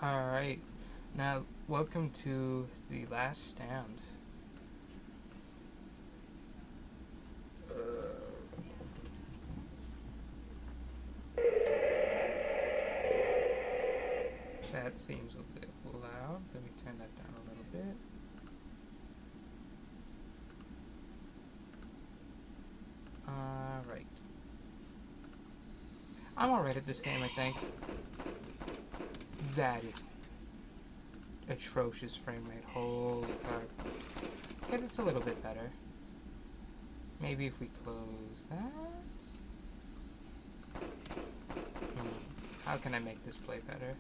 Alright, now welcome to The Last Stand. That seems a bit loud. Let me turn that down a little bit. Alright. I'm alright at this game, I think. That is atrocious frame rate. Holy crap. Okay, it's a little bit better. Maybe if we close that? How can I make this play better?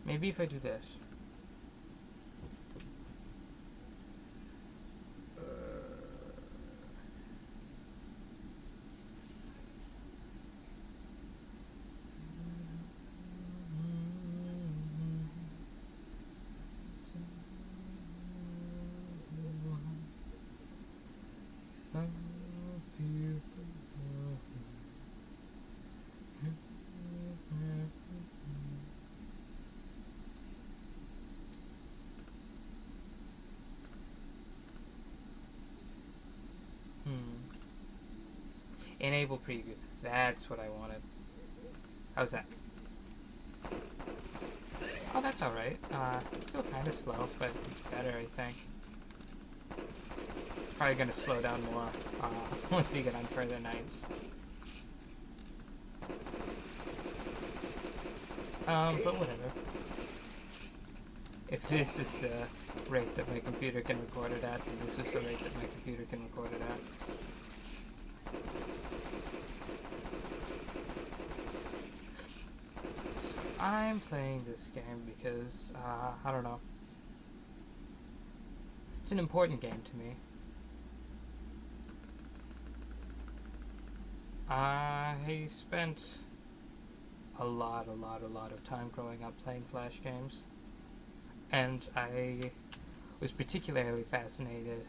Maybe if I do this. Enable preview. That's what I wanted. How's that? Oh, that's alright. Still kind of slow, but it's better, I think. It's probably going to slow down more once you get on further nights. But whatever. If this is the rate that my computer can record it at, then this is the rate that my computer can record it at. I'm playing this game because, I don't know. It's an important game to me. I spent a lot of time growing up playing Flash games. And I was particularly fascinated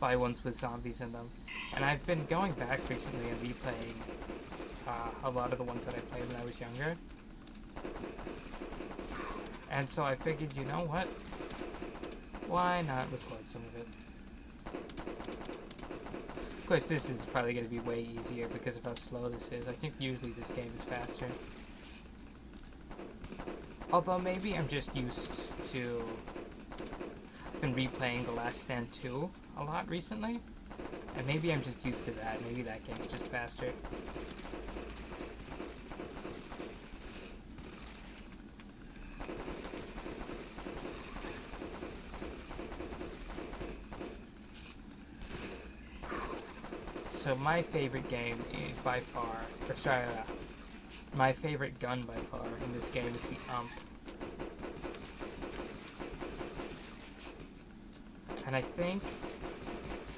by ones with zombies in them. And I've been going back recently and replaying a lot of the ones that I played when I was younger. And so I figured, you know what? Why not record some of it? Of course, this is probably going to be way easier because of how slow this is. I think usually this game is faster. Although maybe I'm just used to... I've been replaying The Last Stand 2 a lot recently. And maybe I'm just used to that. Maybe that game's just faster. So my favorite game by far, or sorry, my favorite gun by far in this game is the UMP. And I think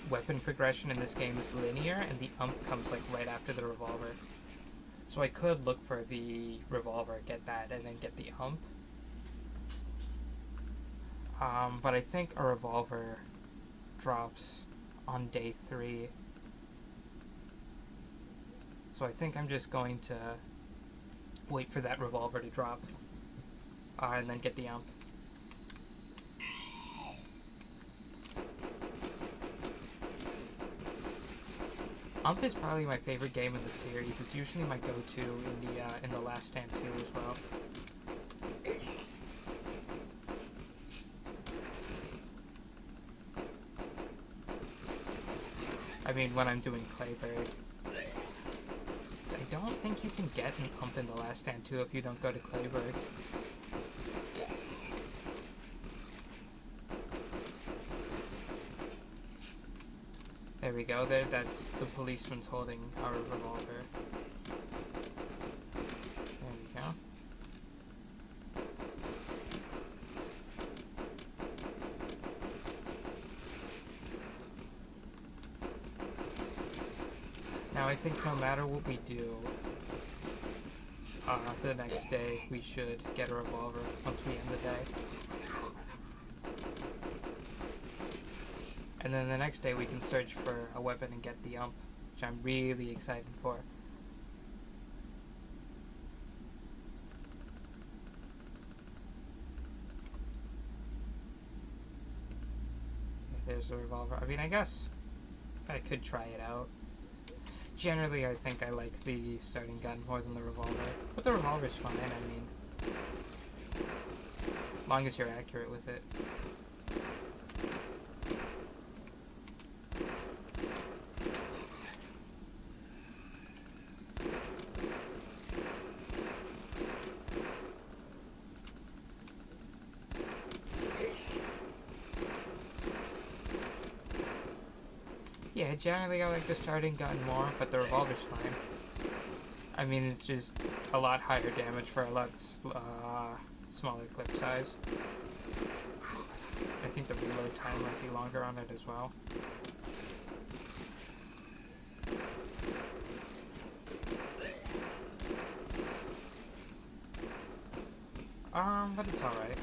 weapon progression in this game is linear, and the UMP comes like right after the revolver. So I could look for the revolver, get that, and then get the UMP. But I think a revolver drops on day 3. So I think I'm just going to wait for that revolver to drop, and then get the UMP. UMP is probably my favorite game in the series. It's usually my go-to in the Last Stand 2 as well. I mean, when I'm doing Clayburg. I don't think you can get an UMP in The Last Stand 2 if you don't go to Clayburg. There we go. There, that's the policeman's holding our revolver. There we go. Now I think no matter what we do, for the next day, we should get a revolver once we end the day. And then the next day we can search for a weapon and get the ump, which I'm really excited for. There's the revolver. I mean, I guess I could try it out. Generally, I think I like the starting gun more than the revolver. But the revolver's fine, I mean. As long as you're accurate with it. Yeah, generally I like the starting gun more, but the revolver's fine. I mean, it's just a lot higher damage for a lot smaller clip size. I think the reload time might be longer on it as well. But it's alright.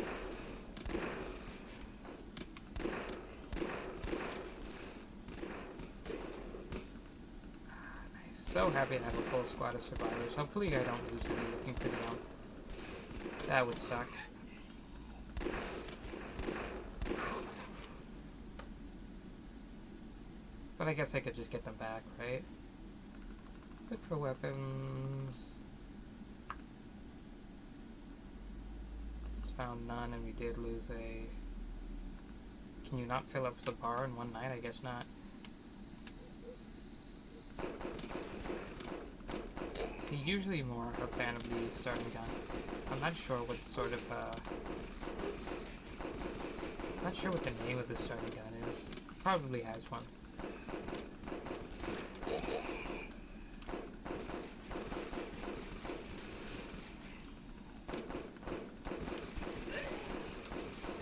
So happy to have a full squad of survivors. Hopefully I don't lose any looking for the ump. That would suck. But I guess I could just get them back, right? Look for weapons. Found none, and we did lose a... Can you not fill up the bar in one night? I guess not. So usually more a fan of the starting gun. I'm not sure what sort of, not sure what the name of the starting gun is. Probably has one.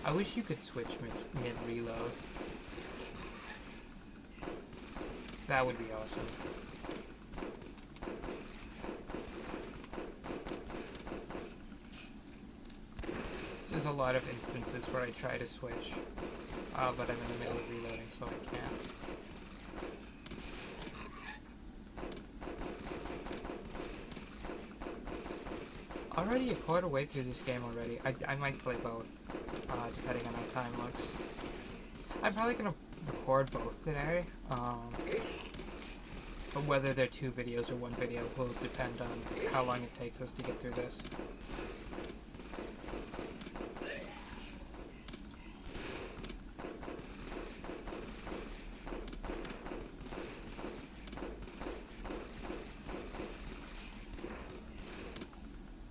I wish you could switch mid-reload. That would be awesome. There's a lot of instances where I try to switch, but I'm in the middle of reloading, so I can't. Already a quarter way through this game already. I might play both, depending on how time looks. I'm probably gonna record both today, but whether they're 2 videos or 1 video will depend on how long it takes us to get through this.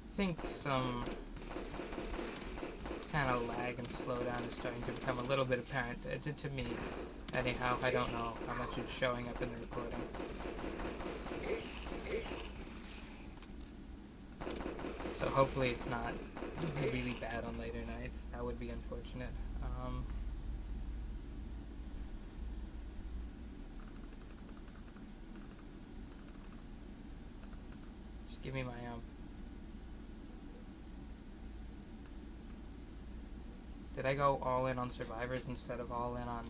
I think some kind of lag and slowdown is starting to become a little bit apparent to me. Anyhow, I don't know how much it's showing up in the recording. So hopefully it's not really bad on later nights. That would be unfortunate. Just give me my Did I go all in on survivors instead of all in on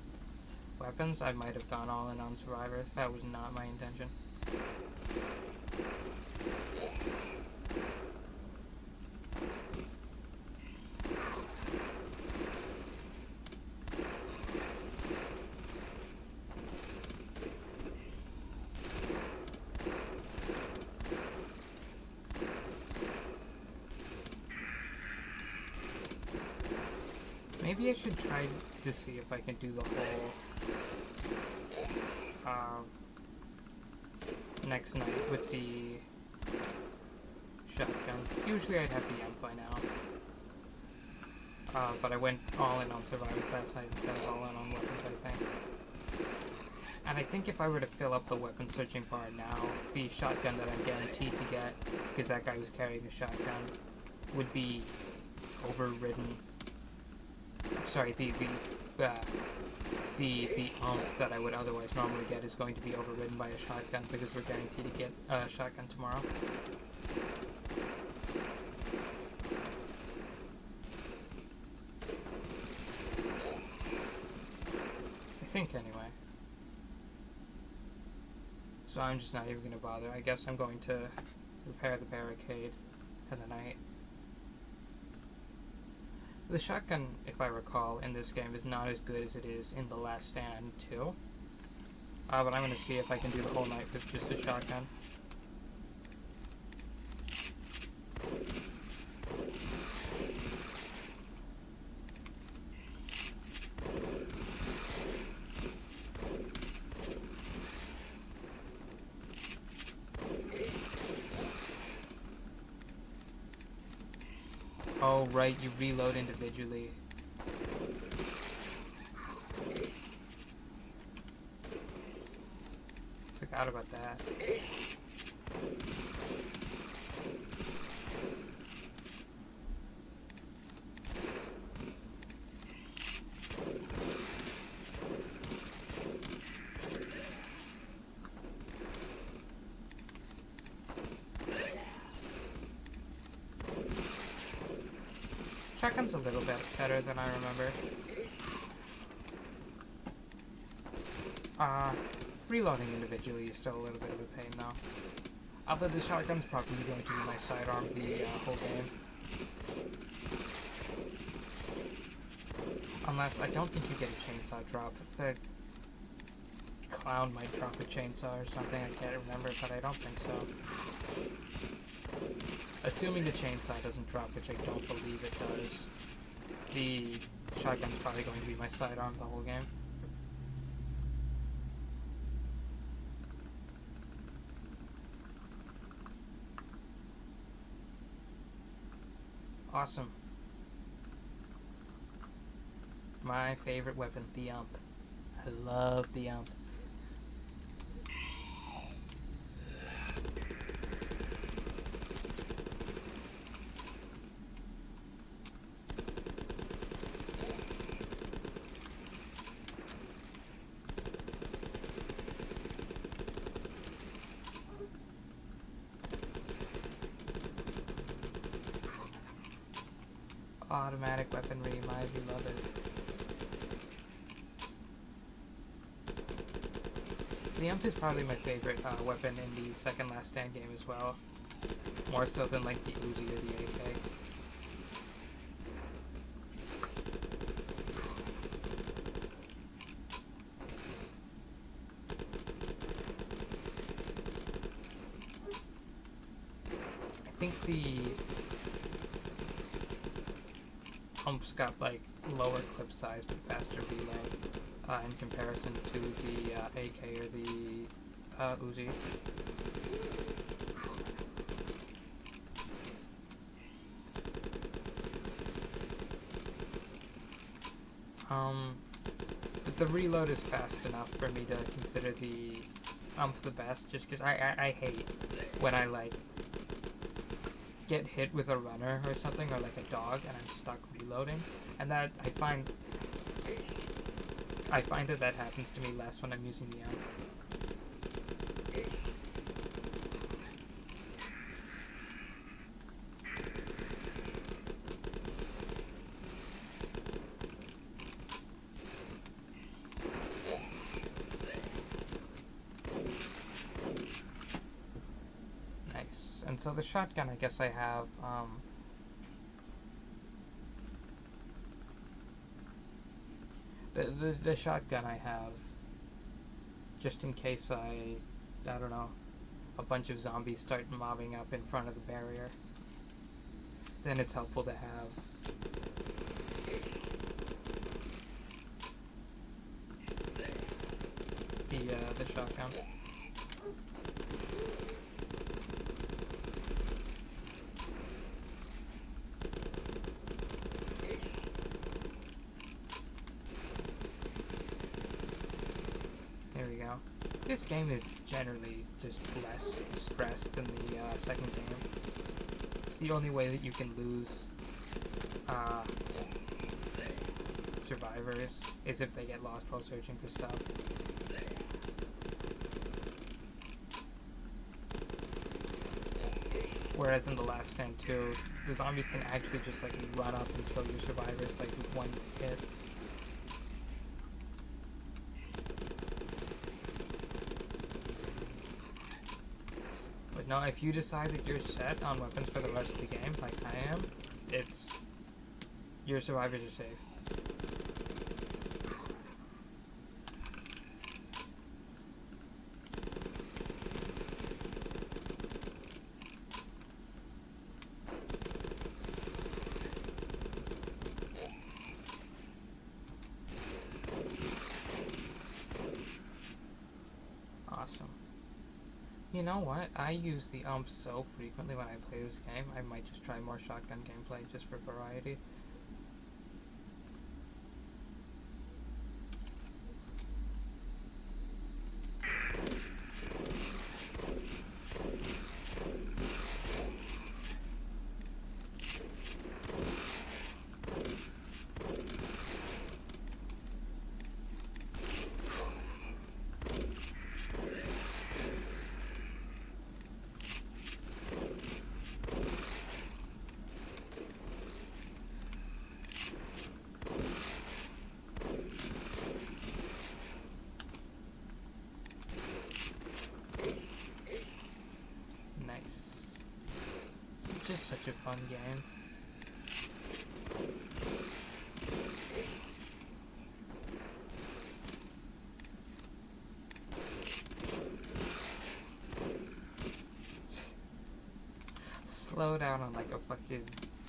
weapons? I might have gone all in on survivors. That was not my intention. Maybe I should try to see if I can do the whole next night with the shotgun. Usually I'd have the amp by now. But I went all in on survivors last night instead of all in on weapons, I think. And I think if I were to fill up the weapon searching bar now, the shotgun that I'm guaranteed to get, because that guy was carrying a shotgun, would be overridden. Sorry, the ump that I would otherwise normally get is going to be overridden by a shotgun because we're guaranteed to get a shotgun tomorrow. I think anyway. So I'm just not even going to bother. I guess I'm going to repair the barricade in the night. The shotgun, if I recall, in this game is not as good as it is in The Last Stand 2. But I'm going to see if I can do the whole night with just a shotgun. Oh, right, you reload individually. Forgot about that. Shotgun's a little bit better than I remember. Reloading individually is still a little bit of a pain though. Although the shotgun's probably going to be my sidearm the whole game. Unless, I don't think you get a chainsaw drop. The clown might drop a chainsaw or something, I can't remember, but I don't think so. Assuming the chainsaw doesn't drop, which I don't believe it does, the shotgun's probably going to be my sidearm the whole game. Awesome. My favorite weapon, the ump. I love the ump. Automatic weaponry, my beloved. The ump is probably my favorite weapon in the second Last Stand game as well. More so than like the Uzi or the AK. I think the ump's got like lower clip size but faster reload in comparison to the AK or the Uzi. But the reload is fast enough for me to consider the ump the best, just because I hate when I like get hit with a runner or something, or like a dog, and I'm stuck reloading, and that I find that happens to me less when I'm using the ump. Nice. And so the shotgun, I guess I have the shotgun I have, just in case I don't know, a bunch of zombies start mobbing up in front of the barrier. Then it's helpful to have the shotgun. This game is generally just less stress than the second game. It's the only way that you can lose survivors is if they get lost while searching for stuff. Whereas in The Last Stand 2, the zombies can actually just like run up and kill your survivors like with one hit. no, if you decide that you're set on weapons for the rest of the game, like I am, it's... your survivors are safe. Awesome. You know what? I use the ump so frequently when I play this game, I might just try more shotgun gameplay just for variety. Just such a fun game. Slow down on like a fucking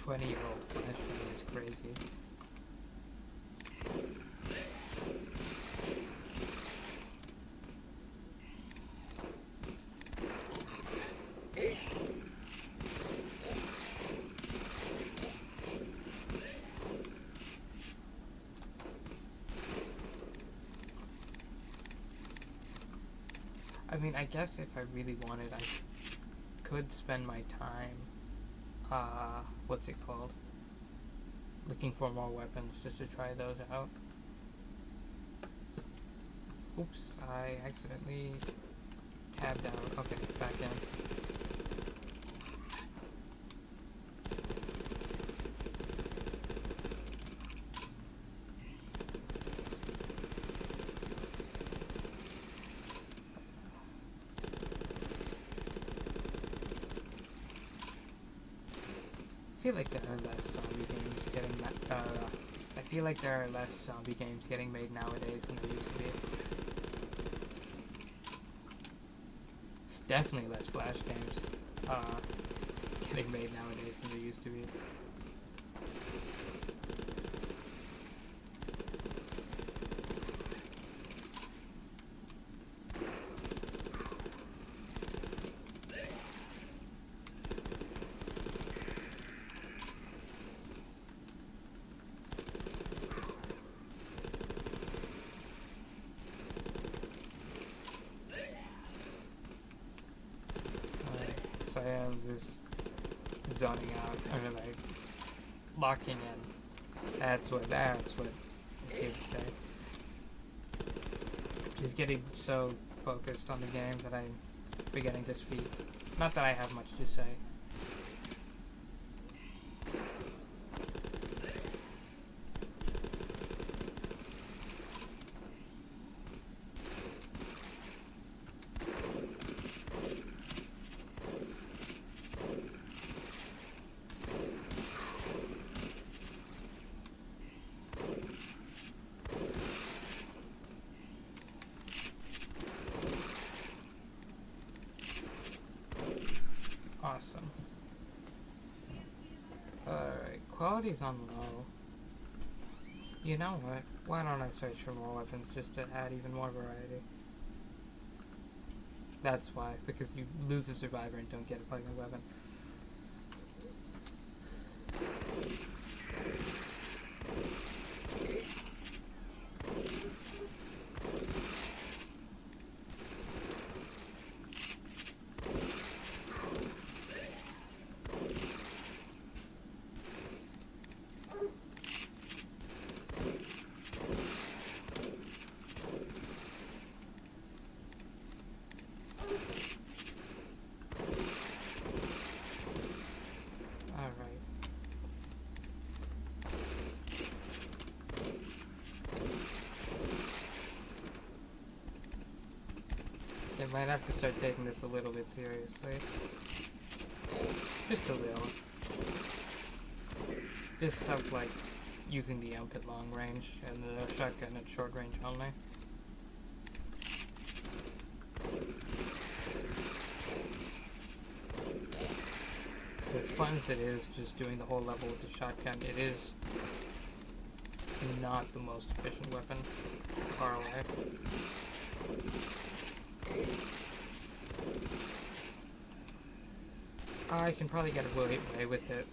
20-year-old Flash game is crazy. I mean, I guess if I really wanted, I could spend my time, what's it called? Looking for more weapons just to try those out. Oops, I accidentally tabbed out. Okay, back in. I feel like there are less zombie games getting I feel like there are less zombie games getting made nowadays than there used to be. Definitely less Flash games getting made nowadays than there used to be. So I am just zoning out, I mean like locking in. That's what the kids say. Just getting so focused on the game that I'm forgetting to speak. Not that I have much to say. Awesome. Alright, quality's on low. You know what? Why don't I search for more weapons just to add even more variety? That's why, because you lose a survivor and don't get a fucking weapon. They might have to start taking this a little bit seriously. Just a little. Just stuff like using the AMP at long range and the shotgun at short range only. So as fun as it is just doing the whole level with the shotgun, it is not the most efficient weapon far away. I can probably get away with it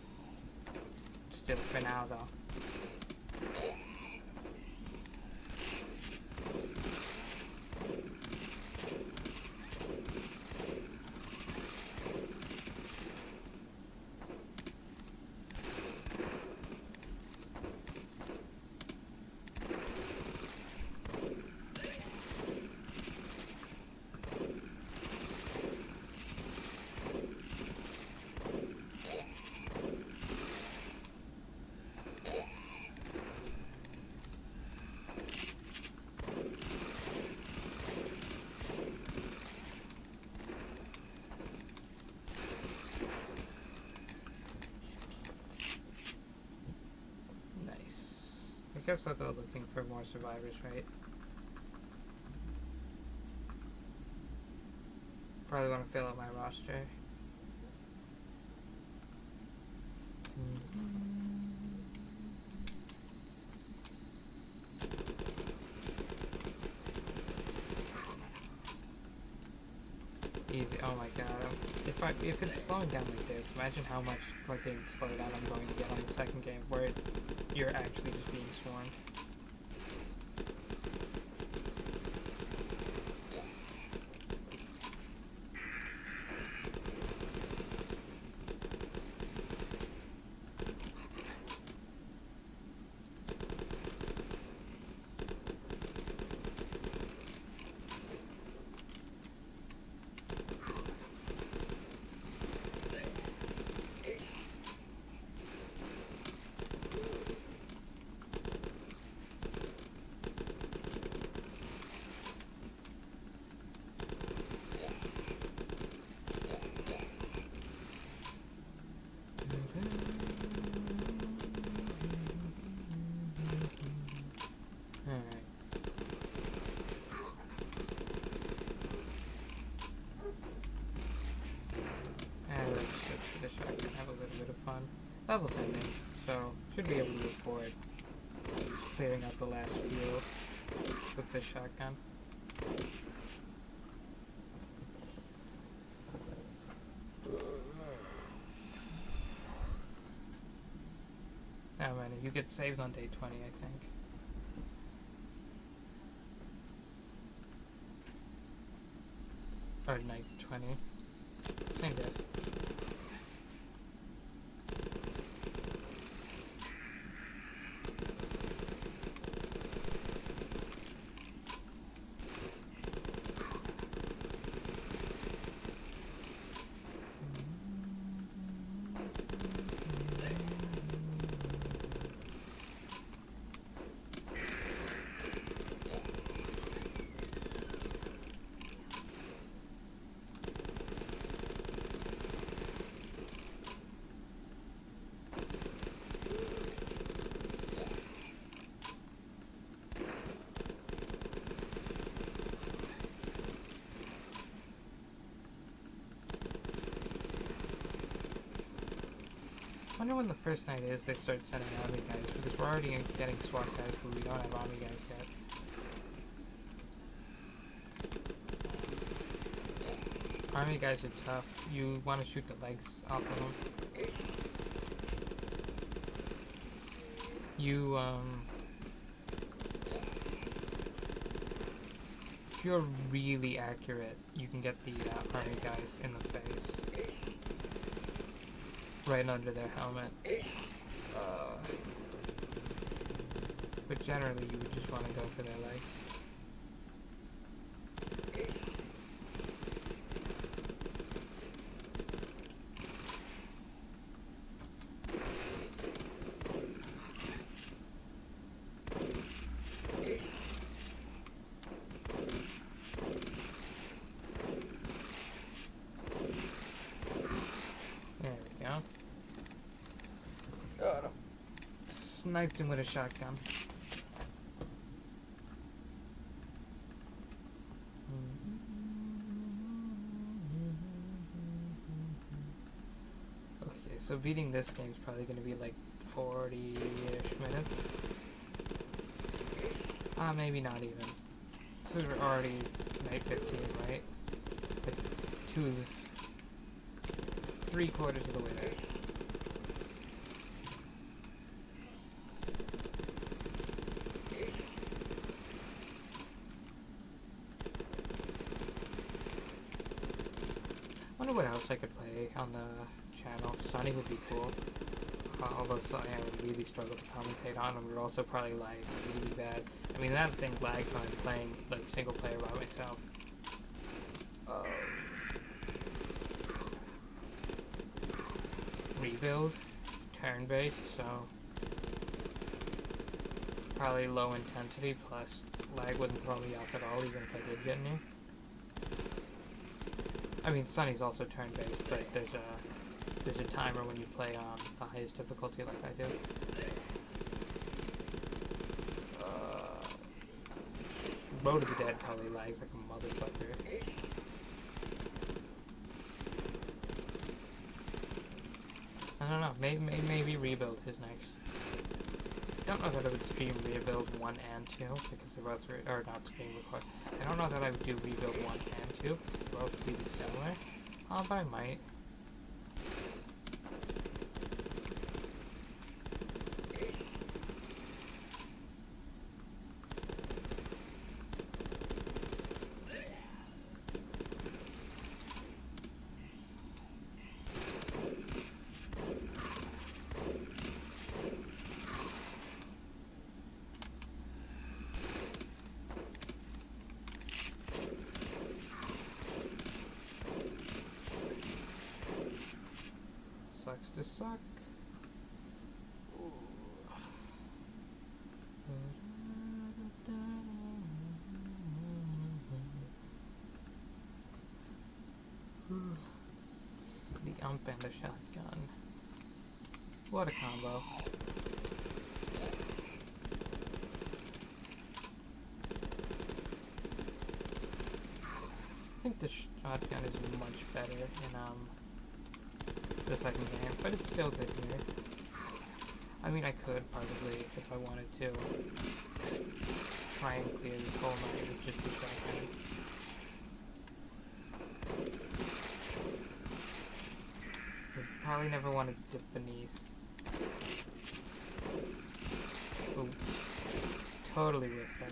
still for now though. I guess I'll go looking for more survivors, right? Probably want to fill out my roster. Easy. Oh my god. If it's slowing down like this, imagine how much fucking slowdown I'm going to get on the second game where you're actually just being swarmed. Level's ending, so should be able to afford clearing out the last few with this shotgun. Oh man, you get saved on day 20, I think. Or night 20. Same diff. I wonder when the first night is they start sending army guys, because we're already getting SWAT guys, but we don't have army guys yet. Army guys are tough. You want to shoot the legs off of them. If you're really accurate, you can get the army guys in the face. Right under their helmet. But generally you would just want to go for their legs. sniped him with a shotgun. Okay, so beating this game is probably going to be like 40-ish minutes. Maybe not even. This is already night 15, right? Like 3/4 of the way there. Wonder what else I could play on the channel. Sunny would be cool. Although Sunny I would really struggle to commentate on, and we're also probably like really bad. I mean, that thing lags when I'm playing like single player by myself. Rebuild, turn-based, so probably low intensity, plus lag wouldn't throw me off at all, even if I did get near. I mean, Sunny's also turn-based, but there's a timer when you play on the highest difficulty like I do. Road to the Dead probably lags like a motherfucker. I don't know, maybe Rebuild is next. I don't know that I would stream Rebuild 1 and 2, because they're both, or not stream record. I don't know that I would do Rebuild 1 and 2, because they're both really similar. But I might. Sucks to suck. The ump and the shotgun. What a combo. I think the shotgun is much better in the second game, but it's still good here. I mean, I could probably, if I wanted to, try and clear this whole night with just the shotgun. Would probably never want to dip beneath. Ooh. Totally whiffed that.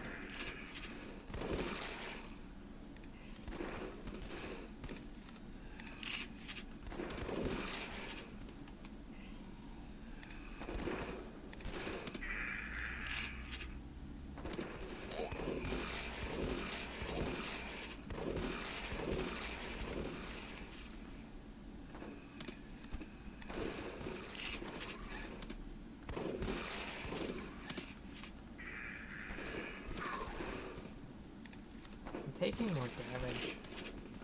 Taking more damage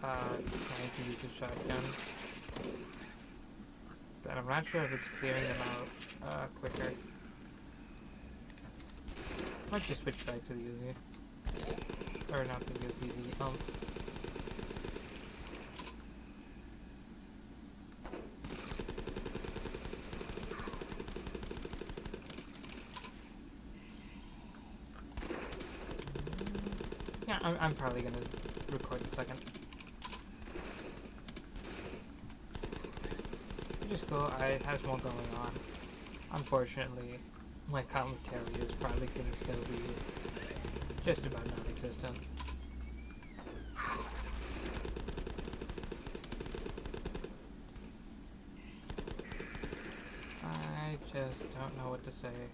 trying to use the shotgun, but I'm not sure if it's clearing them out quicker. Might just switch back to the Uzi. Or not the Uzi, the ump. Yeah, I'm probably gonna record the second. Just go, I has more going on. Unfortunately, my commentary is probably gonna still be just about non-existent. I just don't know what to say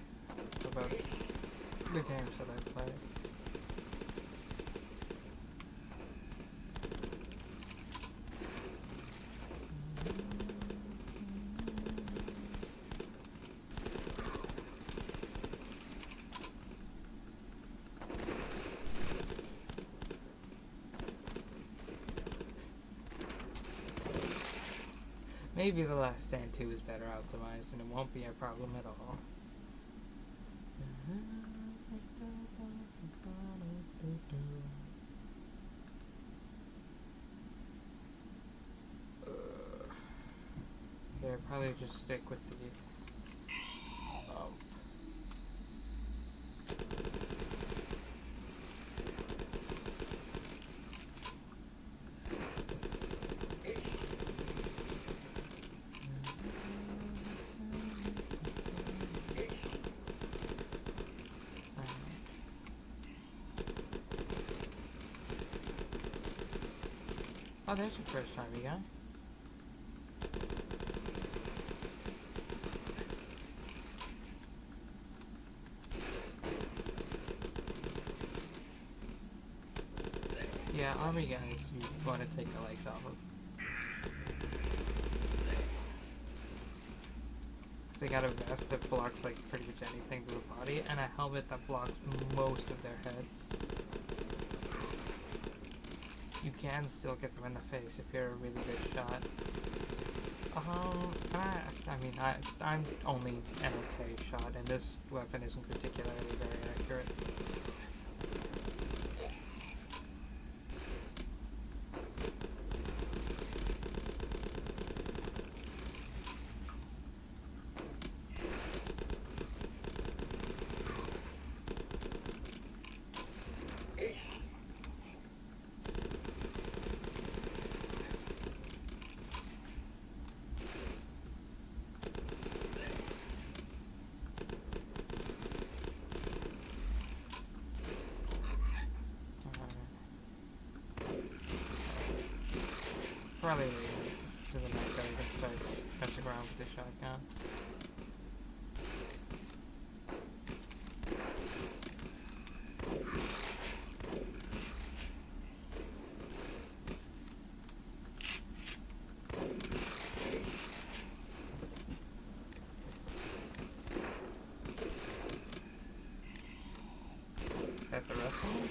about the games that I play. Maybe The Last Stand 2 is better optimized and it won't be a problem at all. probably just stick with the oh, there's your first time, guy. Yeah, army guys you want to take the legs off of. So they got a vest that blocks like pretty much anything to the body, and a helmet that blocks most of their head. You can still get them in the face if you're a really good shot. I'm only an okay shot, and this weapon isn't particularly very accurate. Probably leave to the night that I can start messing around with the shotgun. Is that the rest of them?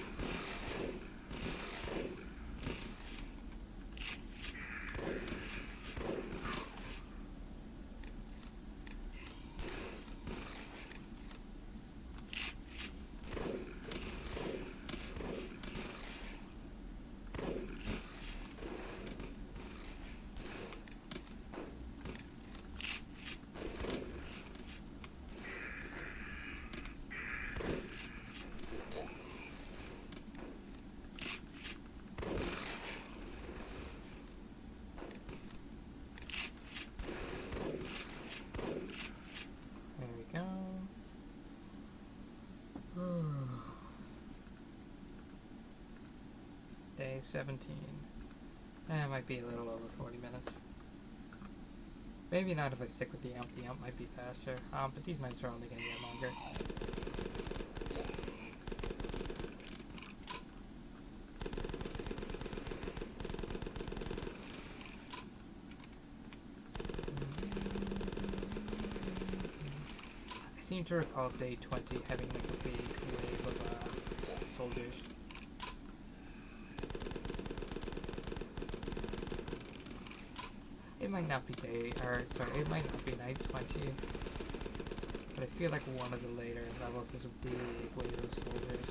There we go. Day 17. That might be a little over 40 minutes. Maybe not if I stick with the ump. The ump might be faster. But these nights are only going to get longer. I seem to recall day 20 having like a big wave of soldiers. It might not be it might not be night 20, but I feel like one of the later levels is a big wave of soldiers.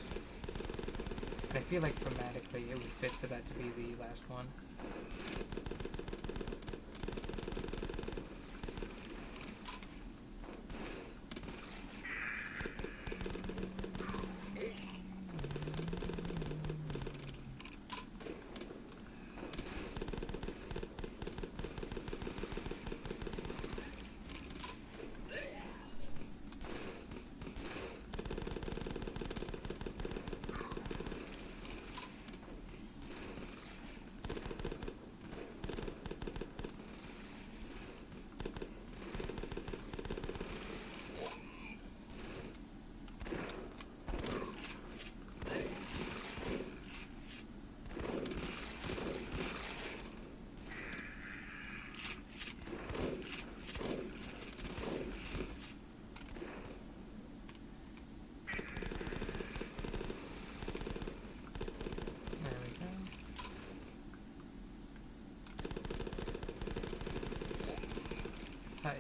And I feel like thematically it would fit for that to be the last one.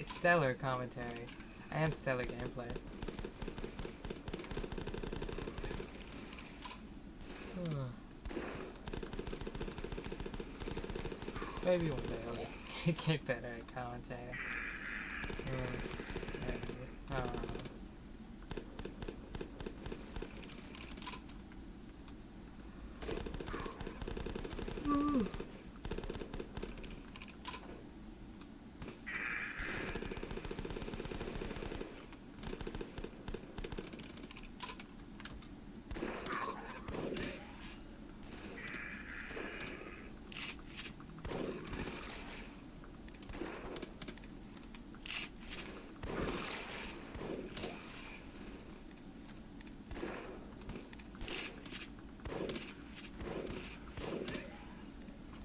It's stellar commentary and stellar gameplay. Maybe one day I'll get better at commentary.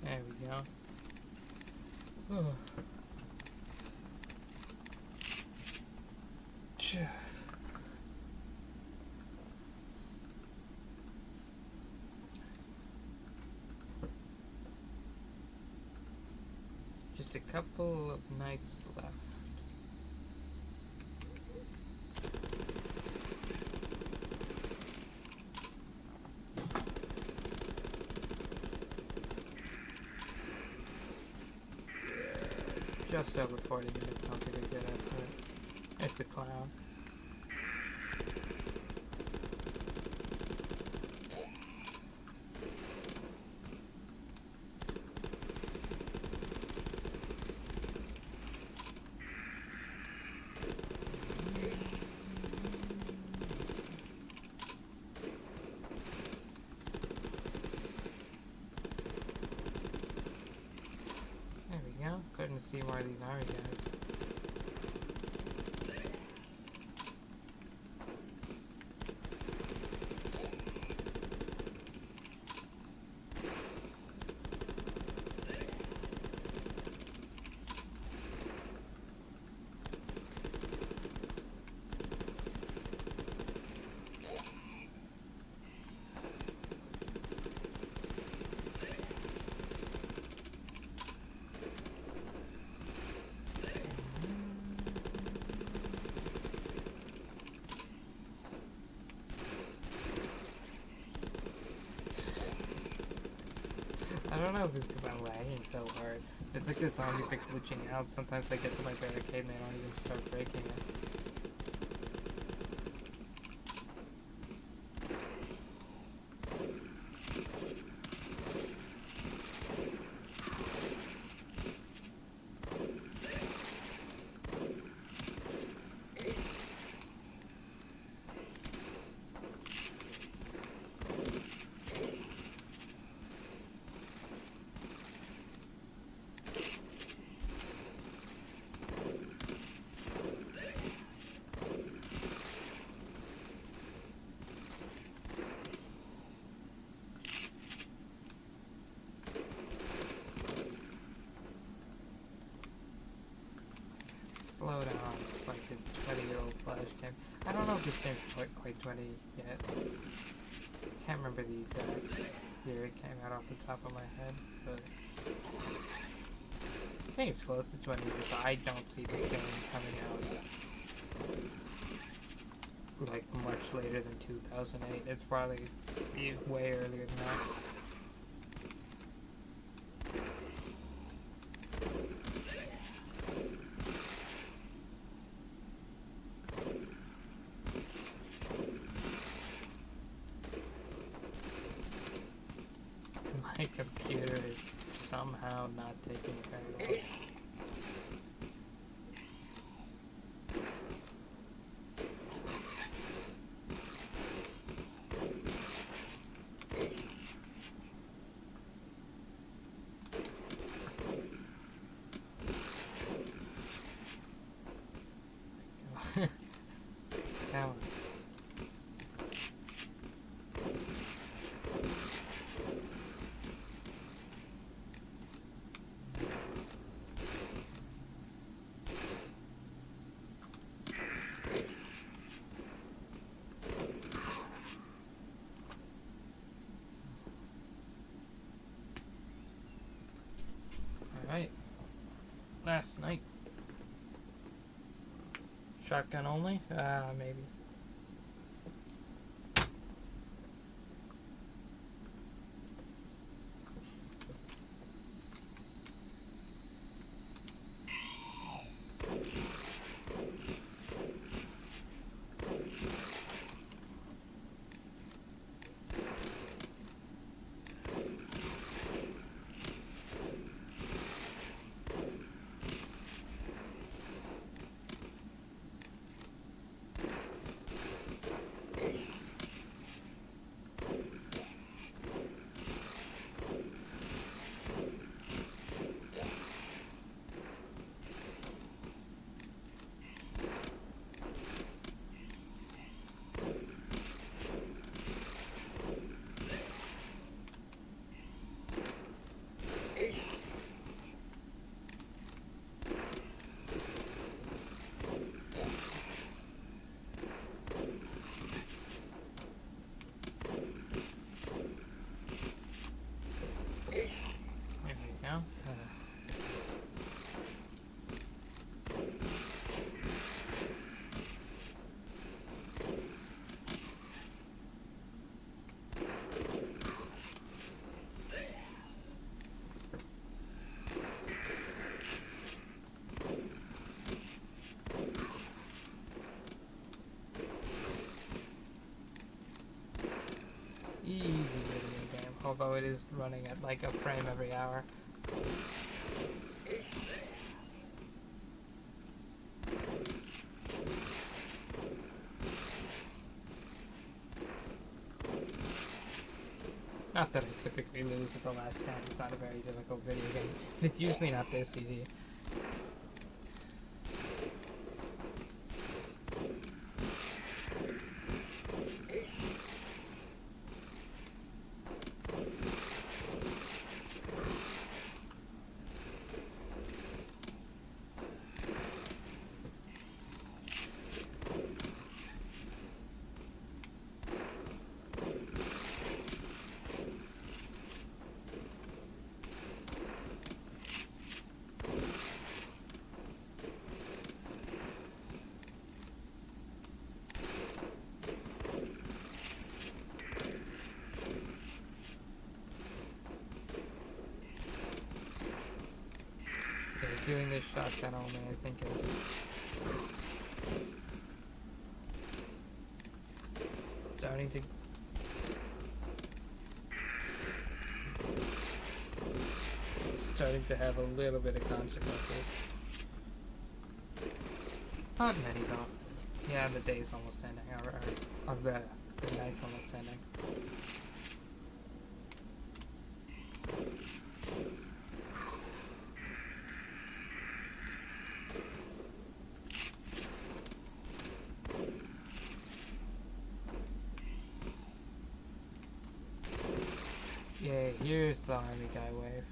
There we go. Oh. Just a couple of nights left. Just over 40 minutes sounds like a good estimate. It's the clown. Starting to see more of these army guys. I don't know if it's because I'm lagging so hard. It's like the zombies are glitching out. Sometimes they get to my barricade and they don't even start breaking it. Slow down, it's like a 20-year-old Flash game. I don't know if this game's quite 20 yet. Can't remember the exact year it came out off the top of my head, but I think it's close to 20 years. I don't see this game coming out like much later than 2008. It's probably way earlier than that. My computer is somehow not taking it very well. Come on. Alright. Last night. Shotgun only? Maybe. although it is running at like a frame every hour. Not that I typically lose at the last hand, it's not a very difficult video game. It's usually not this easy. Doing this shotgun only, I think, is starting to have a little bit of consequences. Not many though. Yeah, the day's almost ending, or the night's almost ending. Yay, here's the army guy wave.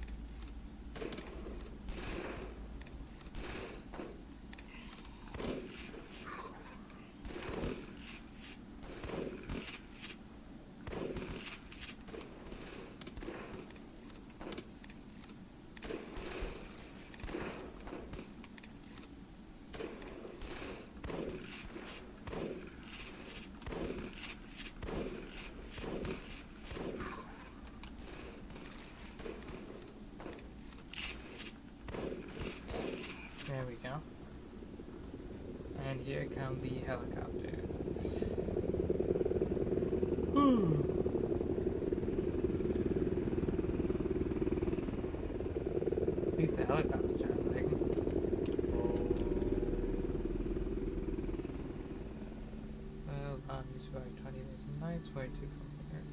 There we go. And here come the helicopters. At least the helicopters aren't big. Well, you survived 20 days and nights. Where to from here?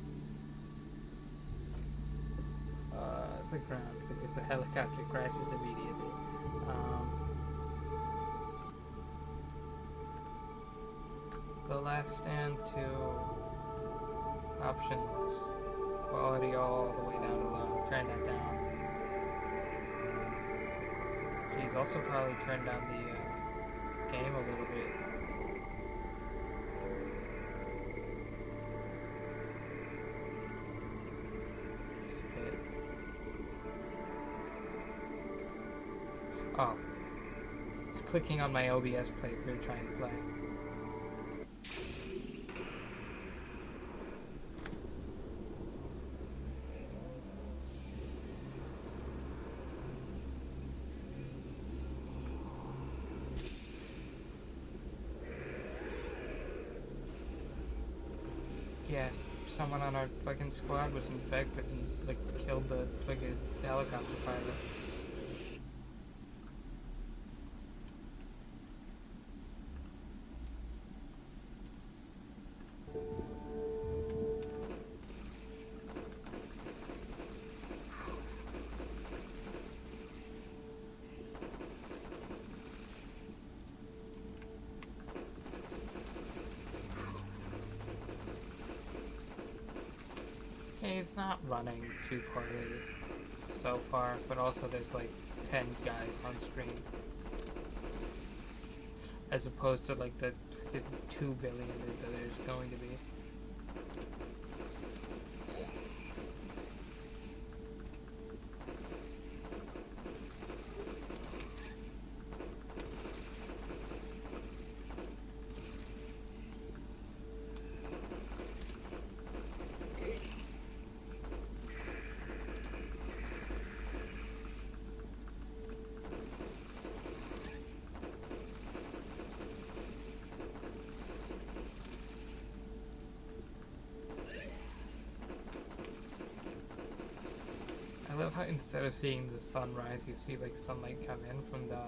The ground, because the helicopter crashes immediately. The last stand to options. Quality all the way down to low. Turn that down. Geez, also probably turn down the game a little bit. Just a bit. Oh. It's clicking on my OBS playthrough trying to play. Yeah, someone on our fucking squad was infected and like killed the fucking helicopter pilot. It's not running too poorly so far, but also there's like 10 guys on screen. As opposed to like the 2 billion that there's going to be. love how instead of seeing the sunrise, you see like sunlight come in from the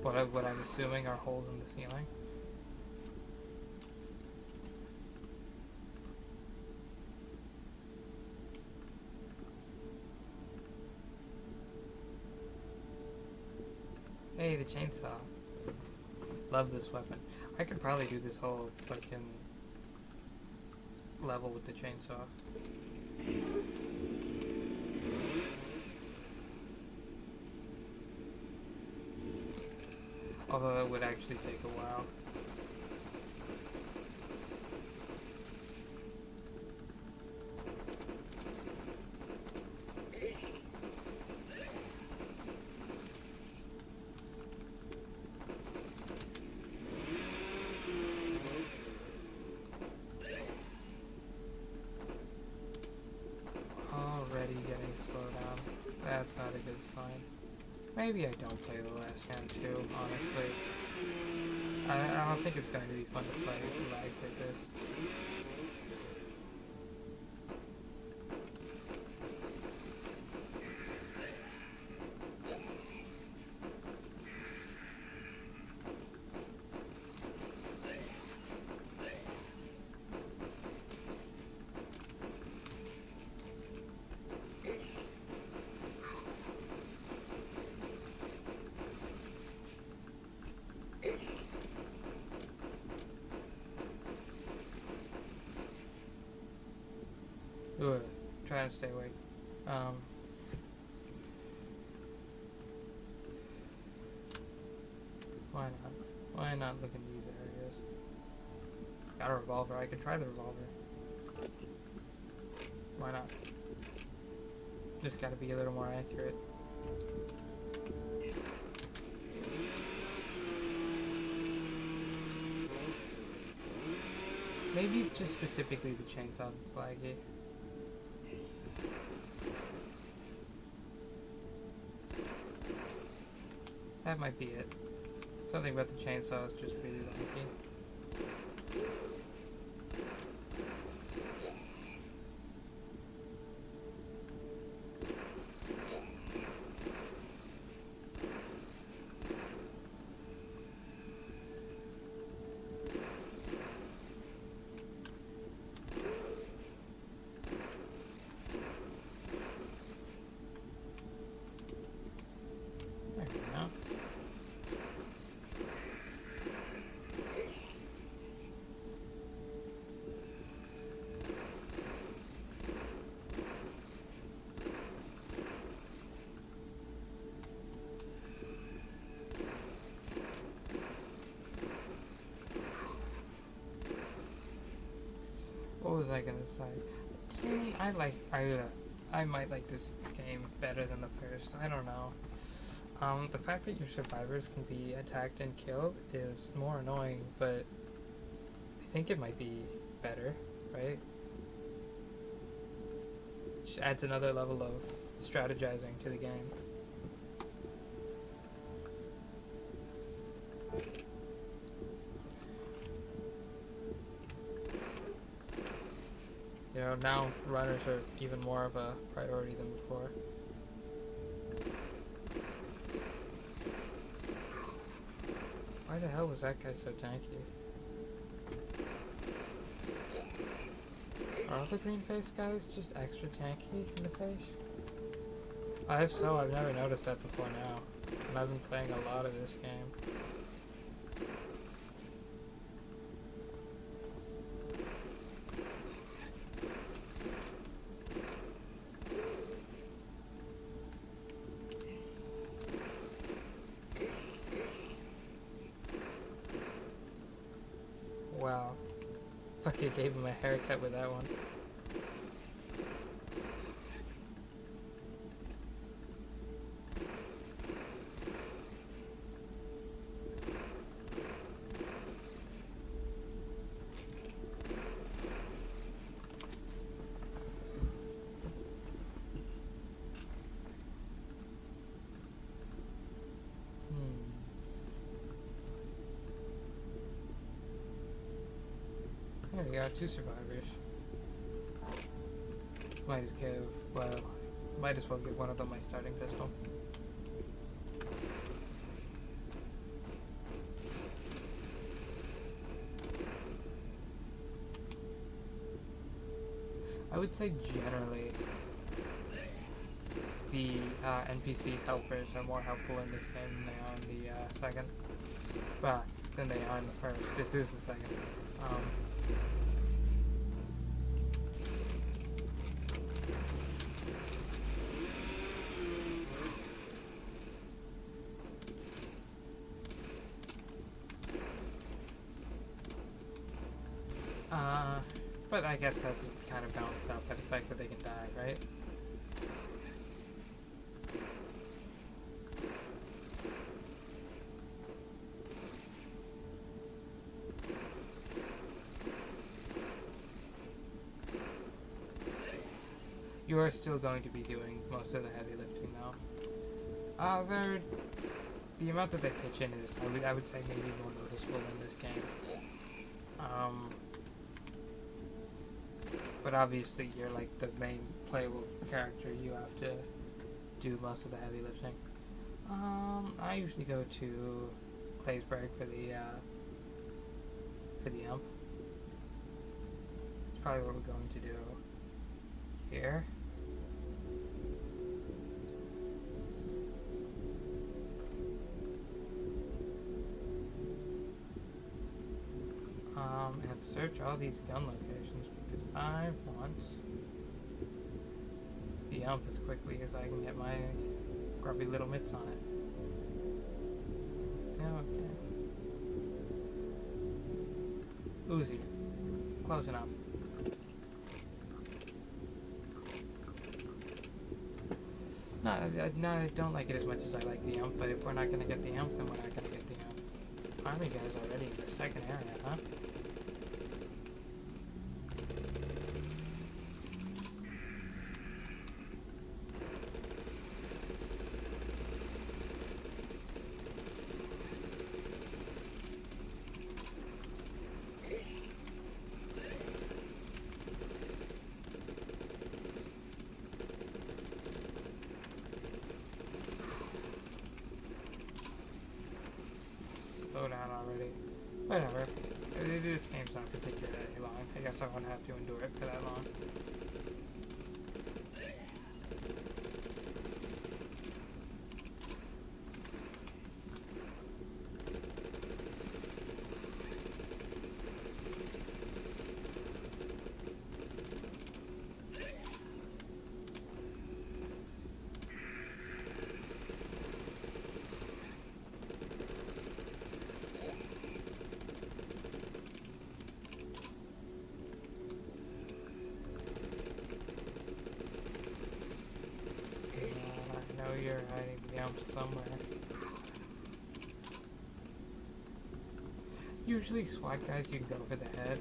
what I'm assuming are holes in the ceiling. Hey, the chainsaw. Love this weapon. I could probably do this whole fucking level with the chainsaw. Although that would actually take a while. Already getting slowed down. That's not a good sign. Maybe I don't play the last hand too, honestly. I don't think it's going to be fun to play if it lags like this. Ugh, try and stay awake. Why not? Why not look in these areas? Got a revolver. I could try the revolver. Why not? Just gotta be a little more accurate. Maybe it's just specifically the chainsaw that's laggy. That might be it. Something about the chainsaw is just really laggy. There we go. What was I gonna say? I might like this game better than the first. I don't know. The fact that your survivors can be attacked and killed is more annoying, but I think it might be better, right? Just adds another level of strategizing to the game. You know, now runners are even more of a priority than before. Why the hell was that guy so tanky? Are all the green-faced guys just extra tanky in the face? If so, I've never noticed that before now. And I've been playing a lot of this game. Wow. Fucking gave him a haircut with that one. There we go, 2 survivors. Might as give, well, Might as well give one of them my starting pistol. I would say generally the NPC helpers are more helpful in this game than they are in the second. Well, than they are in the first. This is the second. But I guess that's kind of balanced out by the fact that they can die, right? You are still going to be doing most of the heavy lifting, though. The amount that they pitch in is, I would say, maybe more noticeable in this game. But obviously, you're like the main playable character. You have to do most of the heavy lifting. I usually go to Claysburg for the amp. It's probably what we're going to do here. And search all these gun locations because I want the ump as quickly as I can get my grubby little mitts on it. Okay. Uzi. Close enough. No, I don't like it as much as I like the ump, but if we're not going to get the ump, then we're not going to get the ump. Army guys already in the second area, huh? Slow down already. Whatever. This game's not particularly long. I guess I won't have to endure it for that long. You're hiding the ump somewhere. Usually SWAT guys, you can go for the head.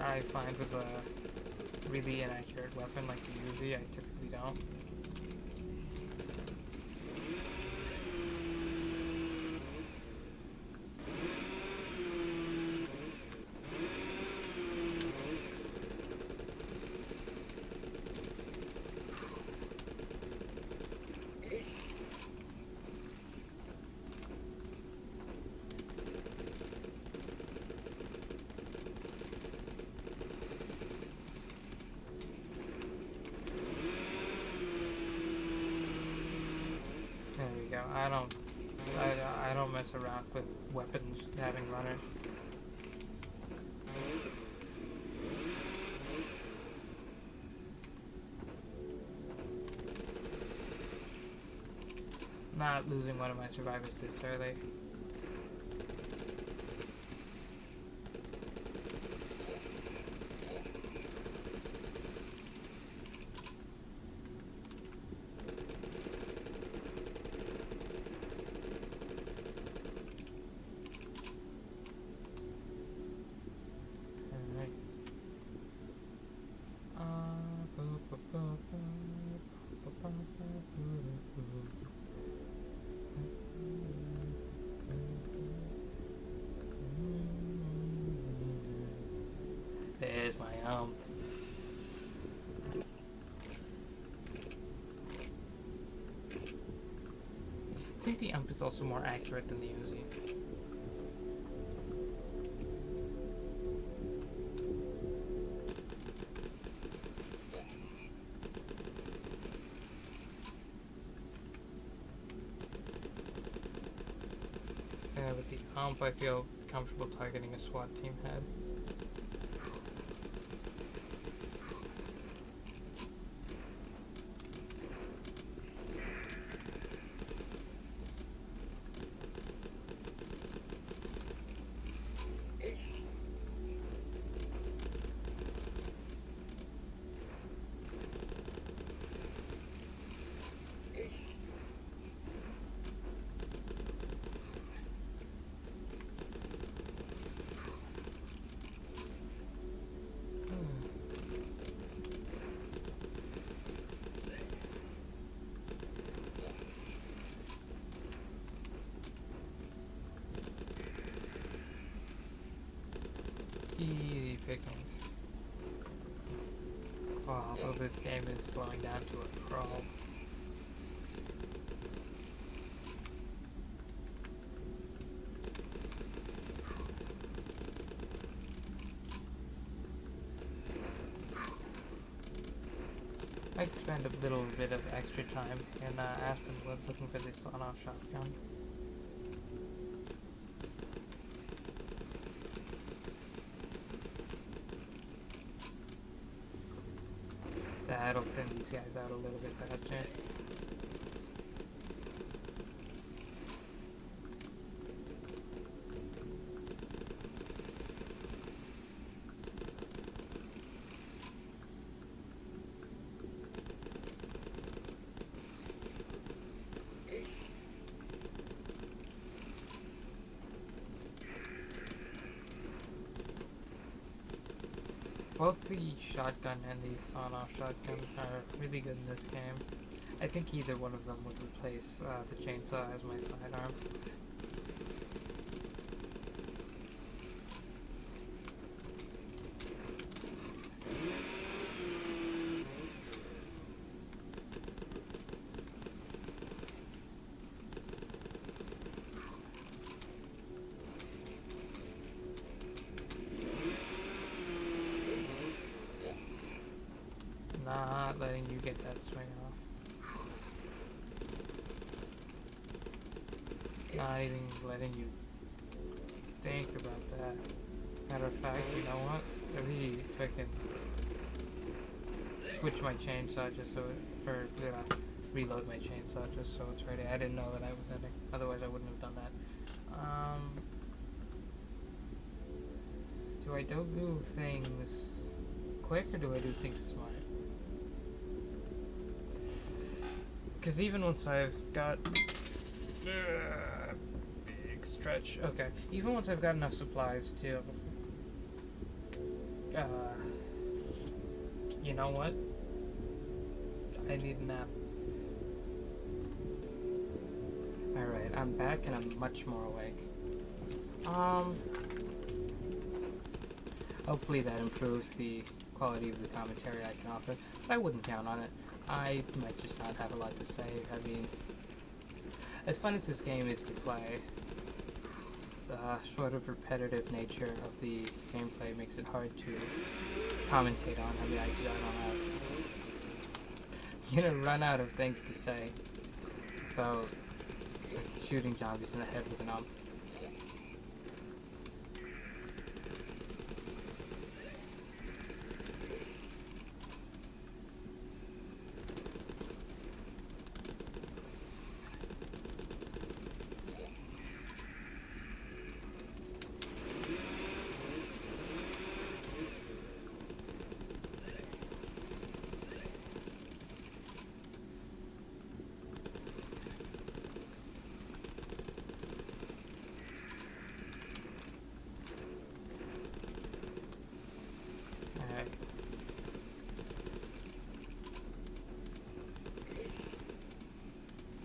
I find with a really inaccurate weapon like the Uzi, I typically don't. There we go. I don't mess around with weapons having runners. Not losing one of my survivors this early. think the ump is also more accurate than the Uzi. Yeah, with the ump, I feel comfortable targeting a SWAT team head. Easy pickings. Wow, although this game is slowing down to a crawl. I'd spend a little bit of extra time in Aspenwood looking for this on-off shotgun. That'll thin these guys out a little bit faster. Both the shotgun and the sawn-off shotgun are really good in this game. I think either one of them would replace the chainsaw as my sidearm. Not letting you get that swing off. Not even letting you think about that. Matter of fact, you know what? Maybe if I can switch my chainsaw just so it, or reload my chainsaw just so it's ready. I didn't know that I was ending. Otherwise I wouldn't have done that. Do I do things quick or do I do things smart? Because even once I've got big stretch, okay. Even once I've got enough supplies to, you know what? I need a nap. All right, I'm back and I'm much more awake. Hopefully that improves the quality of the commentary I can offer, but I wouldn't count on it. I might just not have a lot to say. I mean, as fun as this game is to play, the sort of repetitive nature of the gameplay makes it hard to commentate on. I mean, I don't have... You're gonna run out of things to say about shooting zombies in the head with an ump.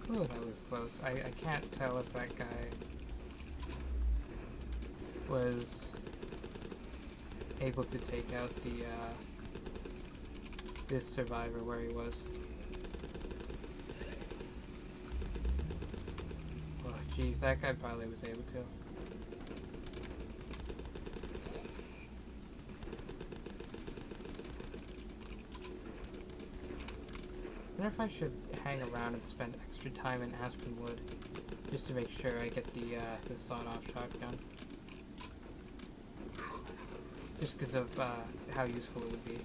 Oh, that was close. I can't tell if that guy was able to take out the this survivor where he was. geez, that guy probably was able to. I wonder if I should hang around and spend extra time in Aspenwood, just to make sure I get the sawed-off shotgun. Just because of how useful it would be.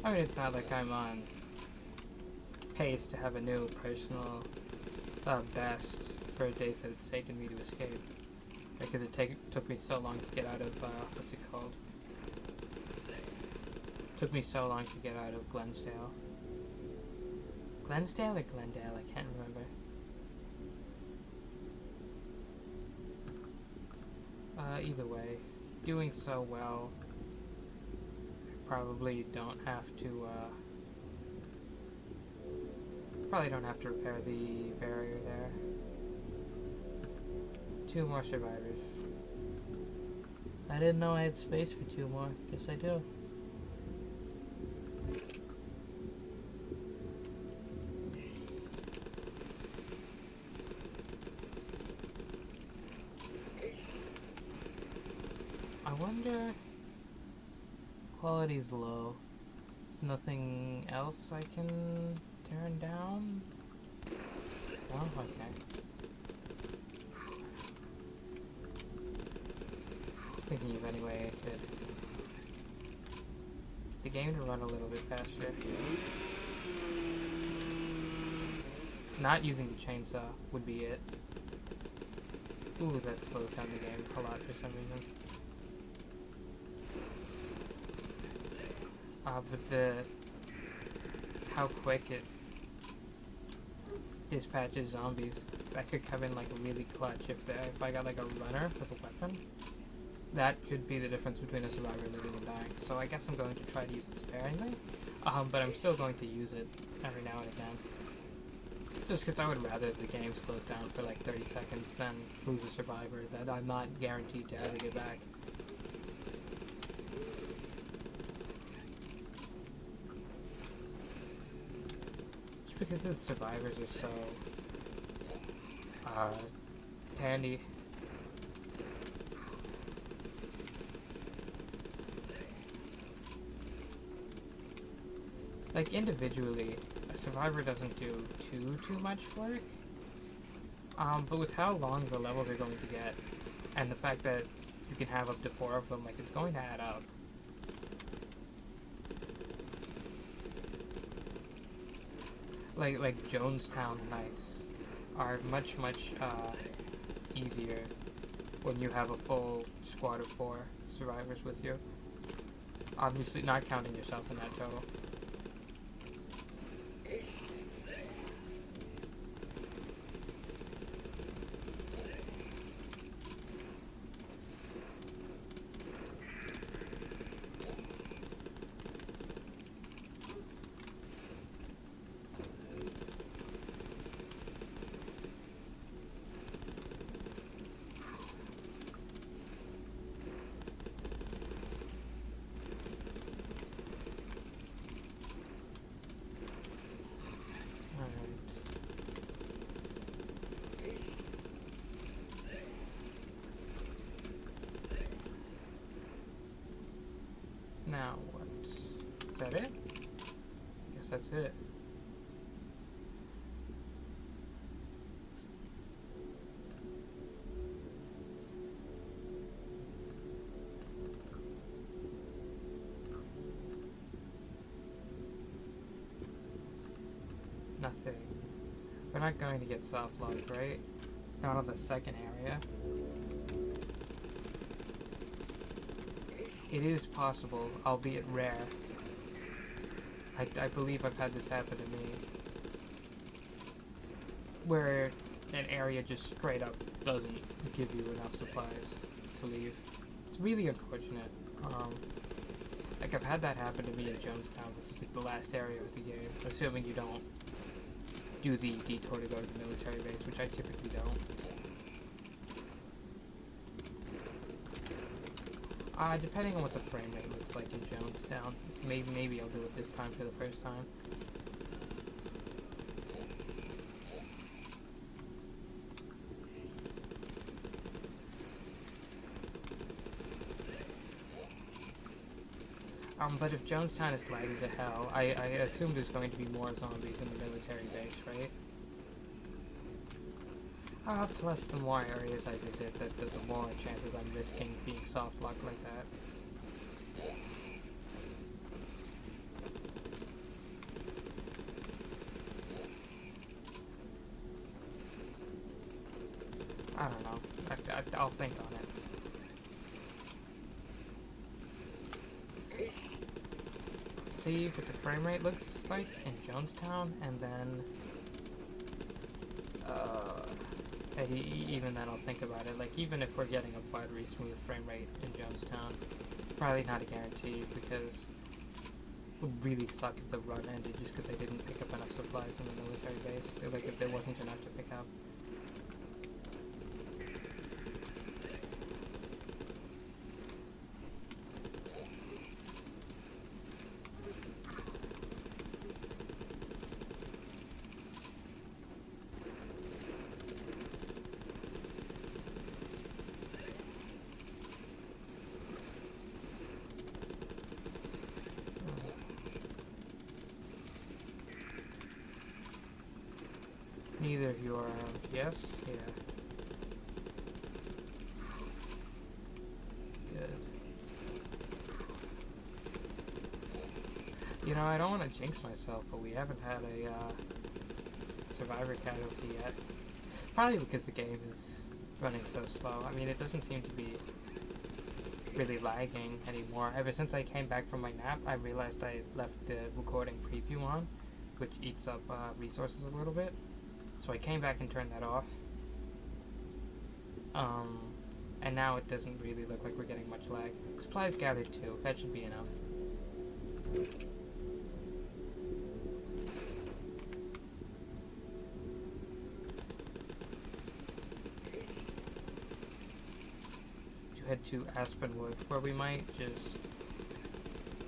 I mean, it's not like I'm on pace to have a new personal best for days that it's taken me to escape. Because it took me so long to get out of, what's it called? Took me so long to get out of Glensdale. Glensdale or Glendale? I can't remember. Either way, doing so well, I probably don't have to, repair the barrier there. 2 more survivors. I didn't know I had space for 2 more. Guess I do. I wonder... Quality's low. There's nothing else I can turn down? Oh, okay. Thinking of any way I could get the game to run a little bit faster. Not using the chainsaw would be it. Ooh, that slows down the game a lot for some reason. But how quick it dispatches zombies, that could come in like really clutch if I got like a runner with a weapon. That could be the difference between a survivor living and dying. So I guess I'm going to try to use it sparingly, but I'm still going to use it every now and again. Just because I would rather the game slows down for like 30 seconds than lose a survivor that I'm not guaranteed to ever get back. Just because the survivors are so handy. Like, individually, a survivor doesn't do too much work. But with how long the levels are going to get, and the fact that you can have up to 4 of them, like, it's going to add up. Like Jonestown nights are much easier when you have a full squad of 4 survivors with you. Obviously, not counting yourself in that total. Now what? Is that it? Guess that's it. Nothing. We're not going to get soft locked, right? Not on the second area. It is possible, albeit rare. I believe I've had this happen to me. Where an area just straight up doesn't give you enough supplies to leave. It's really unfortunate. Like, I've had that happen to me in Jonestown, which is like the last area of the game, assuming you don't do the detour to go to the military base, which I typically don't. Depending on what the frame rate looks like in Jonestown, maybe I'll do it this time for the first time. But if Jonestown is lagging to hell, I assume there's going to be more zombies in the military base, right? Plus the more areas I visit, the more chances I'm risking being soft locked like that. I don't know. I'll think on it. See what the frame rate looks like in Jonestown, and then even then I'll think about it. Like, even if we're getting a buttery smooth frame rate in Jonestown, it's probably not a guarantee, because it would really suck if the run ended just because I didn't pick up enough supplies in the military base. Like, if there wasn't enough to pick up. Neither of you are around. Yes? Yeah. Good. You know, I don't want to jinx myself, but we haven't had a survivor casualty yet. Probably because the game is running so slow. I mean, it doesn't seem to be really lagging anymore. Ever since I came back from my nap, I realized I left the recording preview on, which eats up resources a little bit. So I came back and turned that off. And now it doesn't really look like we're getting much lag. Supplies gathered too. That should be enough. To head to Aspenwood, where we might just,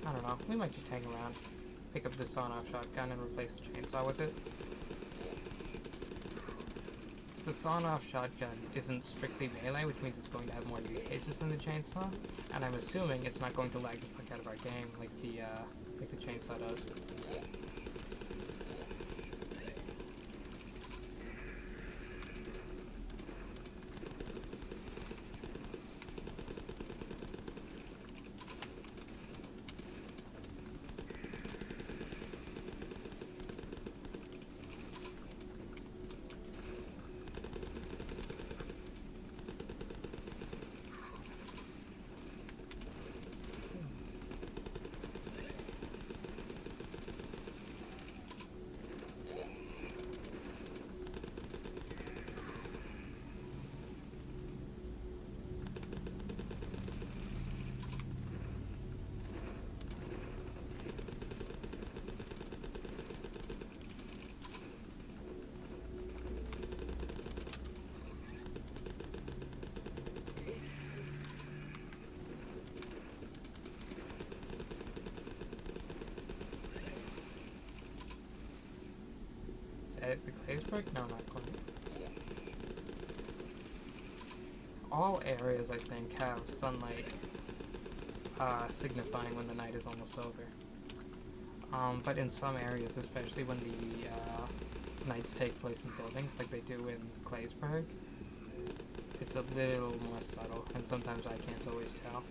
I don't know, we might just hang around. Pick up the sawn-off shotgun and replace the chainsaw with it. The sawn-off shotgun isn't strictly melee, which means it's going to have more use cases than the chainsaw, and I'm assuming it's not going to lag the fuck out of our game like the chainsaw does. Edit for Claysburg? No, not quite. All areas, I think, have sunlight signifying when the night is almost over. But in some areas, especially when the nights take place in buildings like they do in Claysburg, it's a little more subtle, and sometimes I can't always tell.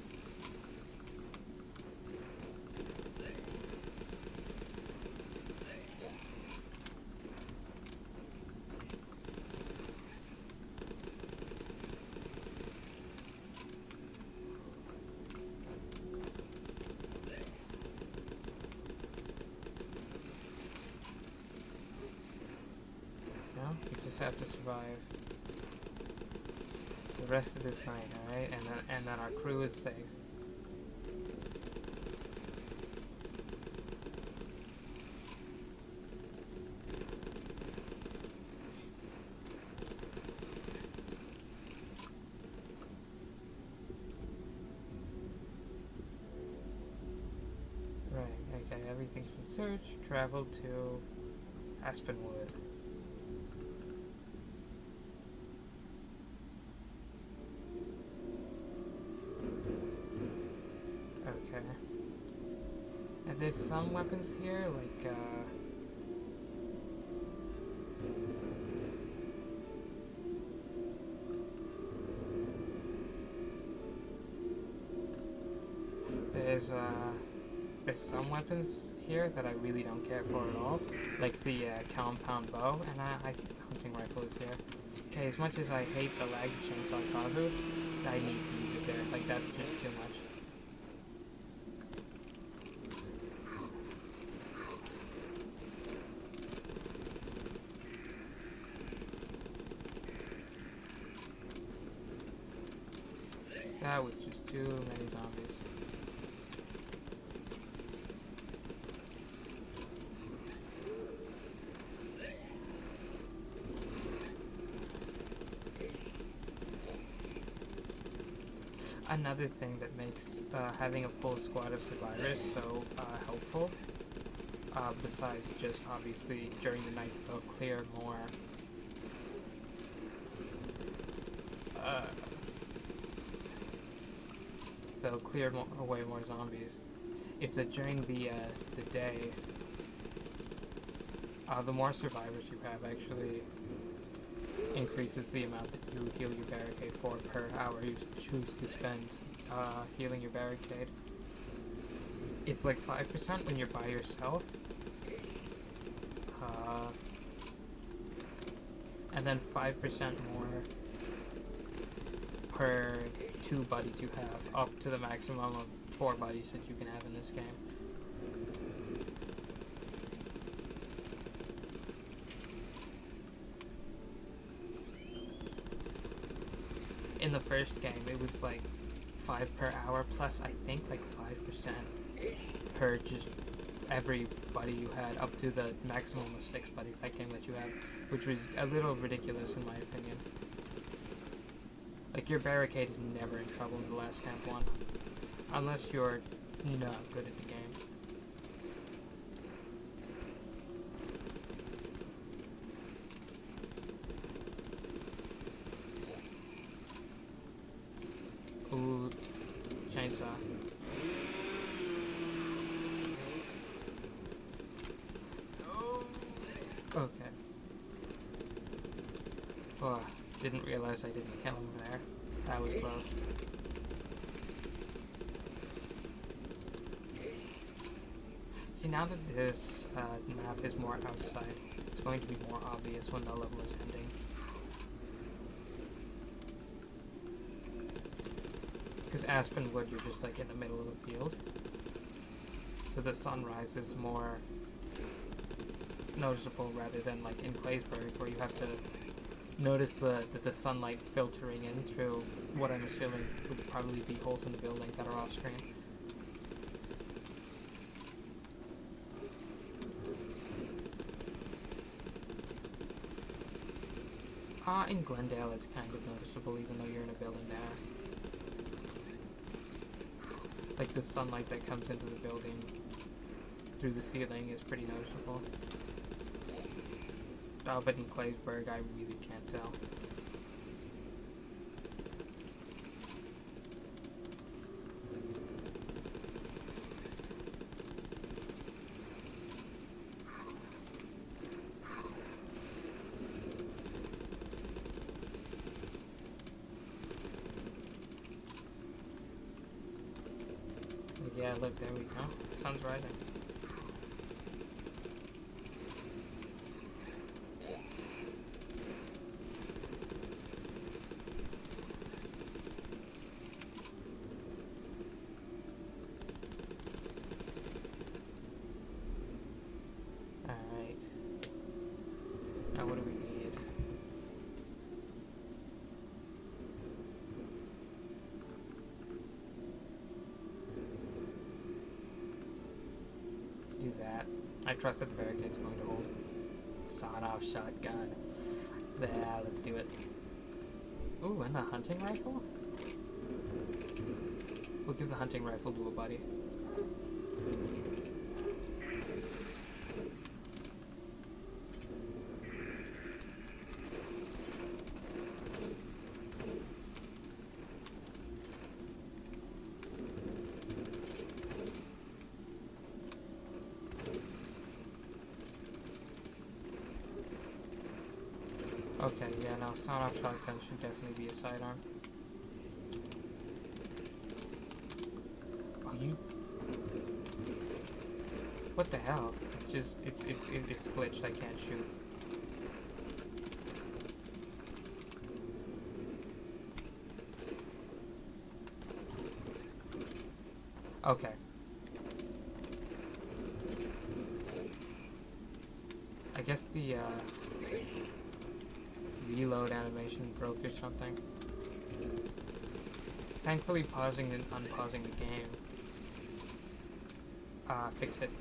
Have to survive the rest of this night, alright? And then our crew is safe. everything's been searched. Travel to Aspenwood. Okay. And there's some weapons here, like, there's some weapons here that I really don't care for at all, like the compound bow, and I think the hunting rifle is here. Okay, as much as I hate the lag the chainsaw causes, I need to use it there. Like, that's just too much. That was just too many zombies. Another thing that makes having a full squad of survivors so helpful, besides just obviously during the nights they'll clear more away more zombies, is that during the day, the more survivors you have actually increases the amount that you heal your barricade for per hour you choose to spend healing your barricade. It's like 5% when you're by yourself, and then 5% more per 2 buddies you have, up to the maximum of 4 buddies that you can have in this game. In the first game, it was like 5 per hour, plus I think like 5% per just every buddy you had, up to the maximum of 6 buddies that game that you have, which was a little ridiculous in my opinion. Like, your barricade is never in trouble in the last camp one, unless you're not good at the game. Ooh, chainsaw. Okay. Oh, didn't realize I didn't kill him there. That was close. See, now that this map is more outside, it's going to be more obvious when the level is ending. Because Aspenwood, you're just like in the middle of the field. So the sunrise is more noticeable rather than like in Claysburg, where you have to notice the sunlight filtering in through what I'm assuming would probably be holes in the building that are off screen. In Glendale it's kind of noticeable even though you're in a building there. Like the sunlight that comes into the building through the ceiling is pretty noticeable. Oh, but in Claysburg I really can't tell. Yeah, look, there we go. Sun's rising. Alright. Now what do we need? Do that. I trust that the barricade's going to hold. Sawed-off shotgun. Yeah, let's do it. Ooh, and the hunting rifle? We'll give the hunting rifle to a buddy. Okay, yeah, no, sawn-off shotgun should definitely be a sidearm. Oh, you... What the hell? It's glitched, I can't shoot. Okay. I guess the, reload animation broke or something. Thankfully, pausing and unpausing the game, fixed it.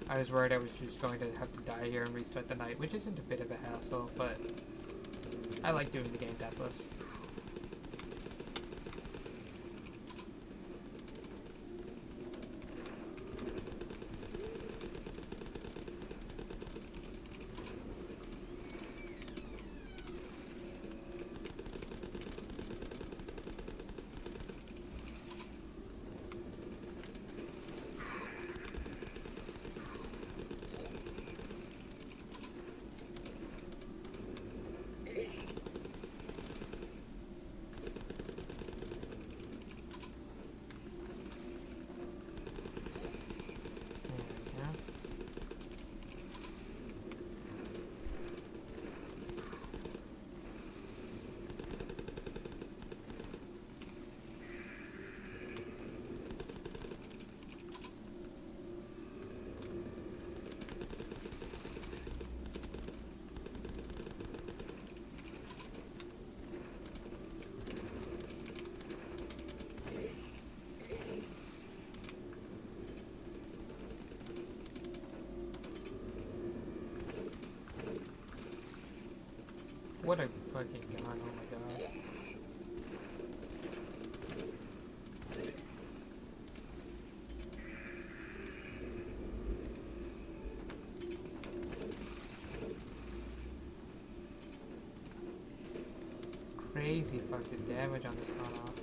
I was worried I was just going to have to die here and restart the night, which isn't a bit of a hassle, but I like doing the game deathless. What a fucking gun, oh my god. Crazy fucking damage on the sawn-off.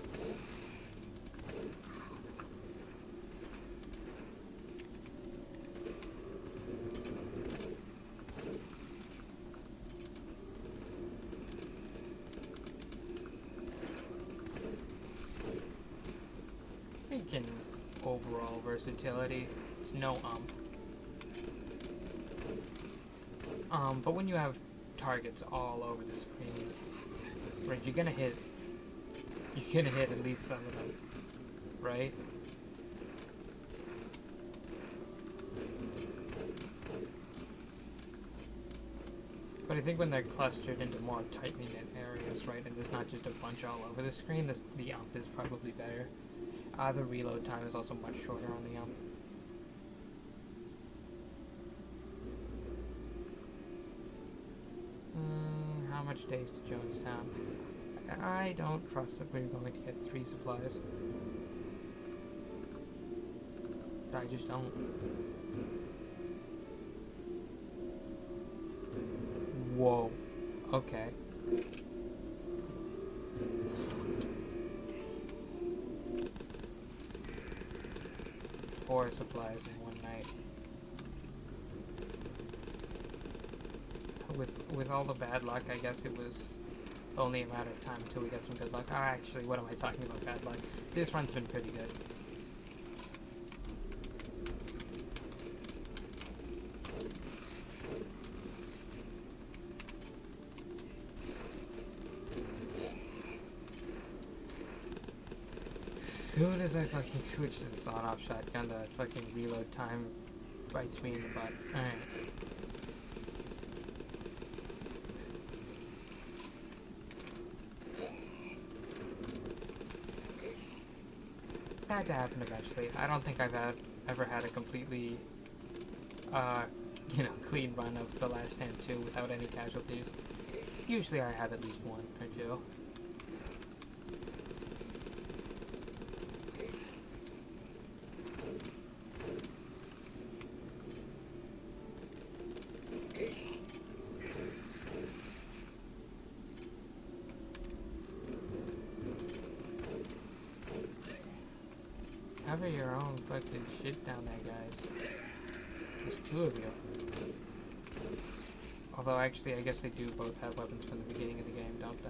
Thinking overall versatility, it's no but when you have targets all over the screen, right, you're gonna hit at least some of them, right? But I think when they're clustered into more tightly knit areas, right, and there's not just a bunch all over the screen, the ump is probably better. The reload time is also much shorter on the ump. How much days to Jonestown? I don't trust that we're going to get 3 supplies. I just don't. Whoa. Okay. Four supplies in one night. With all the bad luck, I guess it was only a matter of time until we got some good luck. Actually, what am I talking about bad luck? This run's been pretty good. As soon as I fucking switch to the sawn-off shotgun, the fucking reload time bites me in the butt. Alright. Had to happen eventually. I don't think I've ever had a completely, clean run of The Last Stand 2 without any casualties. Usually I have at least one or two. Cover your own fucking shit down there, guys. There's two of you. Although, actually, I guess they do both have weapons from the beginning of the game, don't they?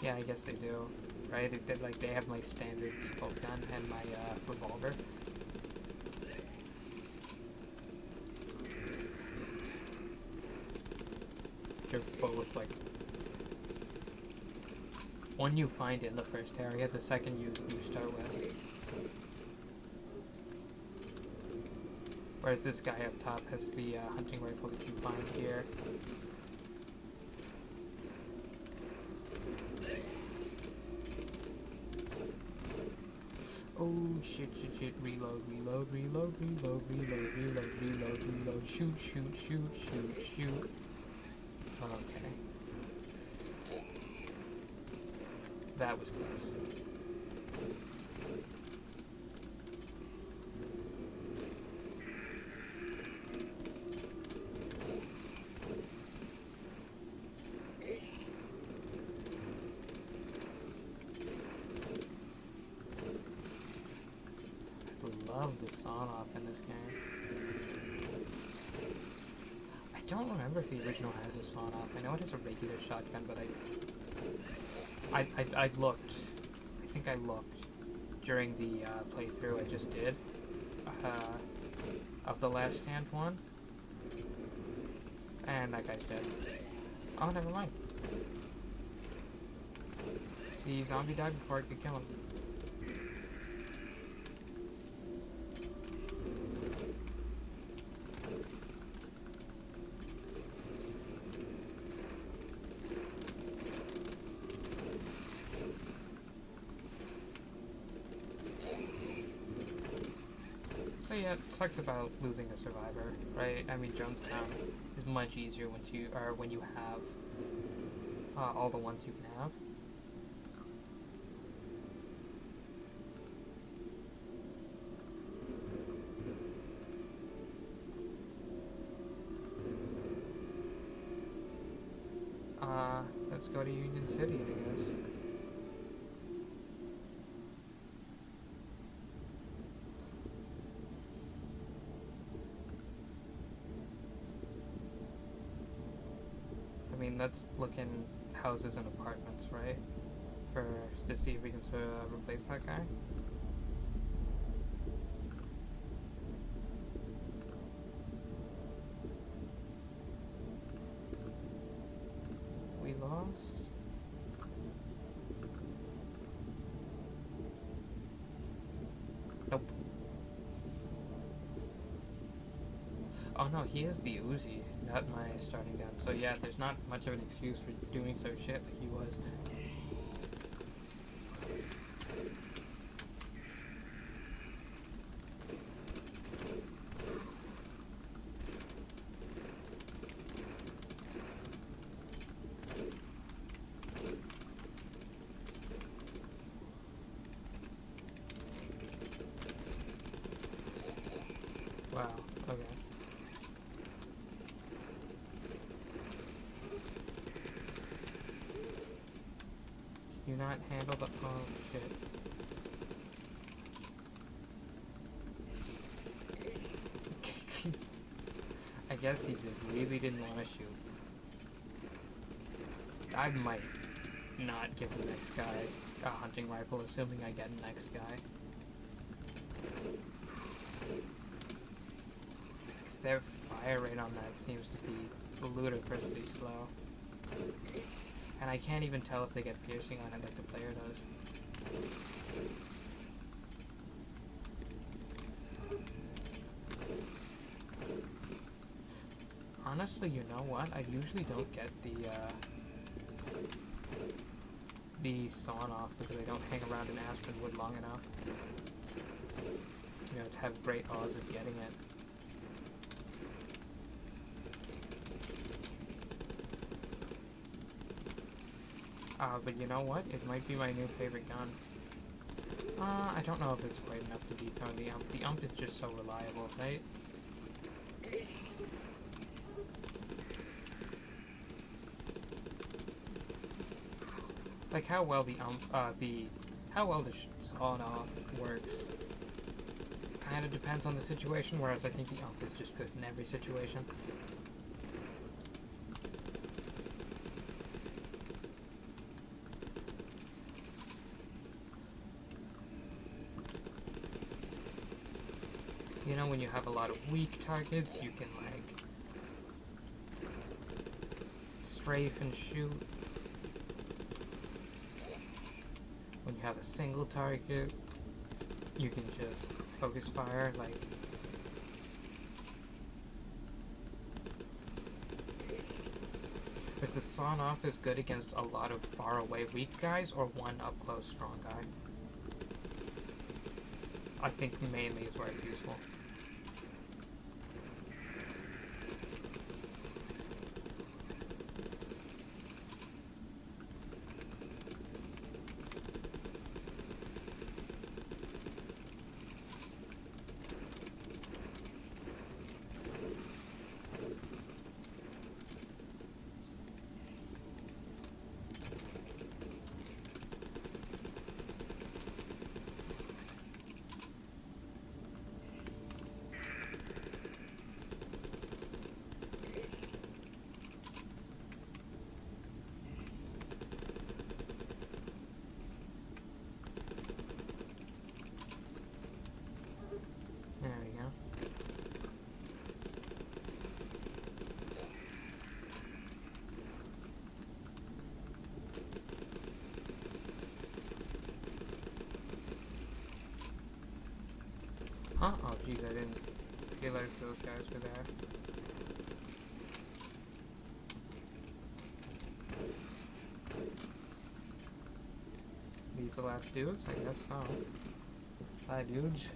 Yeah, I guess they do. Right? They have my standard default gun and my revolver. They're both like one you find in the first area, the second you start with. Whereas this guy up top has the hunting rifle that you find here. Oh shit, shit, shit, reload, reload, reload, reload, reload, reload, reload, reload, shoot, shoot, shoot, shoot, shoot. Okay. That was close. I love the sawn-off in this game. I don't remember if the original has a sawn-off. I know it has a regular shotgun, but I looked. I think I looked during the playthrough I just did of The Last Stand one, and that guy's dead. Oh, never mind. The zombie died before I could kill him. So yeah, it sucks about losing a survivor, right? I mean, Jonestown is much easier when you have all the ones you can have. Let's go to Union City, I guess. I mean, let's look in houses and apartments, right? To see if we can replace that guy. We lost. Nope. Oh no, he is the Uzi, not my starting gun. So yeah, there's not much of an excuse for doing so shit like he was. Wow, okay. Can you not handle the... Oh, shit. I guess he just really didn't want to shoot. I might not give the next guy a hunting rifle, assuming I get the next guy. Their fire rate on that seems to be ludicrously slow. And I can't even tell if they get piercing on it like the player does. Honestly, you know what? I usually don't get the sawn-off because I don't hang around in Aspenwood long enough, you know, to have great odds of getting it. But you know what? It might be my new favorite gun. I don't know if it's quite enough to dethrone the ump. The ump is just so reliable, right? Like how well how well the on off works kind of depends on the situation, whereas I think the ump is just good in every situation. You know, when you have a lot of weak targets, you can like strafe and shoot. When you have a single target, you can just focus fire, like... Is the Sawn Off is good against a lot of far away weak guys, or one up close strong guy? I think mainly is where it's useful. There we go. Huh? Oh, geez, I didn't realize those guys were there. These the last dudes? I guess so. Hi, dudes.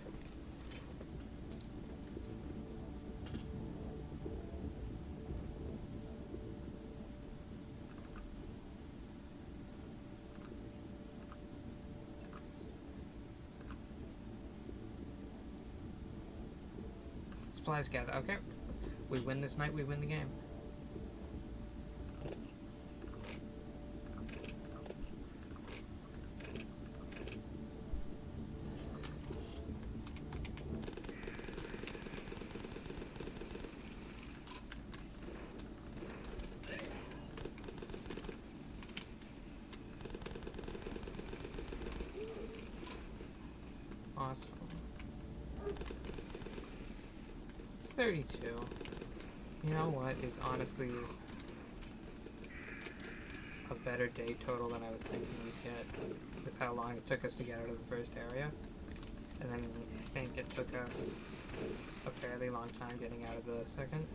Supplies gather. Okay. We win this night, we win the game. Awesome. 32. You know what is honestly a better day total than I was thinking we'd get with how long it took us to get out of the first area. And then I think it took us a fairly long time getting out of the second.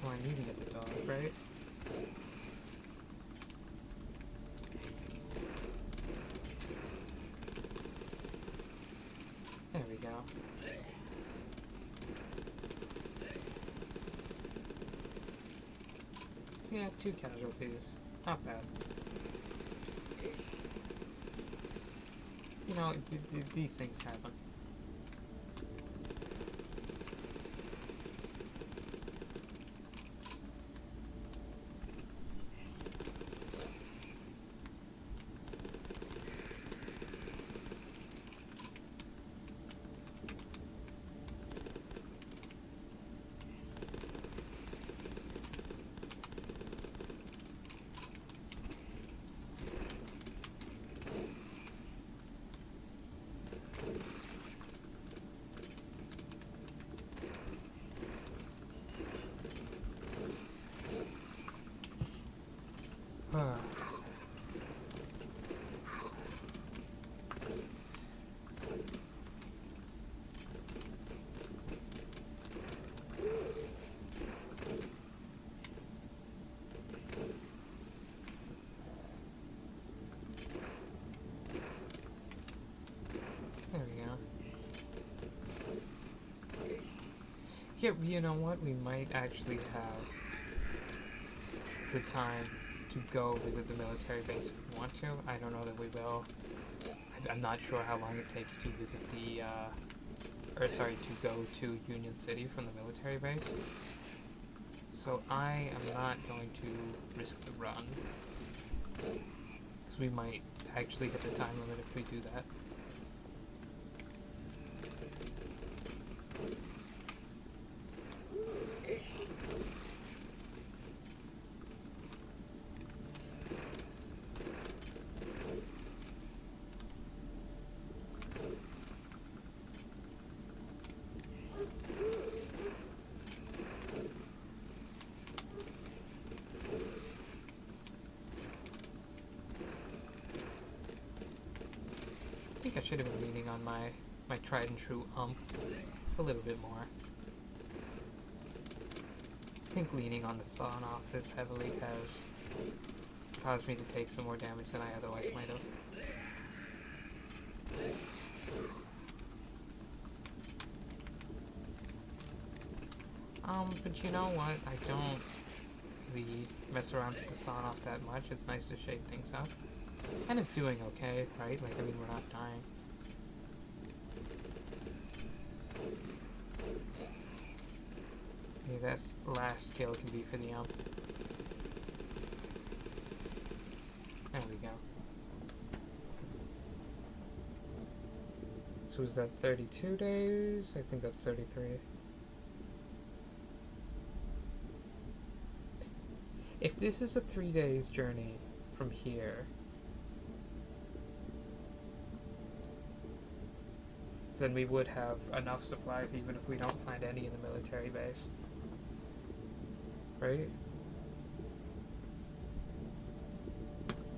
Oh, I need to get the dog, right? There we go. So yeah, 2 casualties. Not bad. You know, these things happen. Yeah, you know what? We might actually have the time to go visit the military base if we want to. I don't know that we will. I'm not sure how long it takes to visit the, to go to Union City from the military base. So I am not going to risk the run. Because we might actually hit the time limit if we do that. I think I should have been leaning on my tried and true a little bit more. I think leaning on the sawn off this heavily has caused me to take some more damage than I otherwise might have. But you know what? I don't really mess around with the sawn off that much. It's nice to shake things up. And it's doing okay, right? Like, I mean, we're not dying. Okay, that's last kill can be for the ump. There we go. So is that 32 days? I think that's 33. If this is a 3 days journey from here, then we would have enough supplies even if we don't find any in the military base. Right?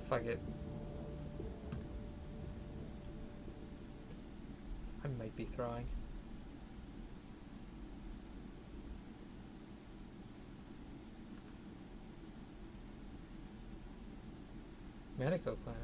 Fuck it. I might be throwing. Medical clinic.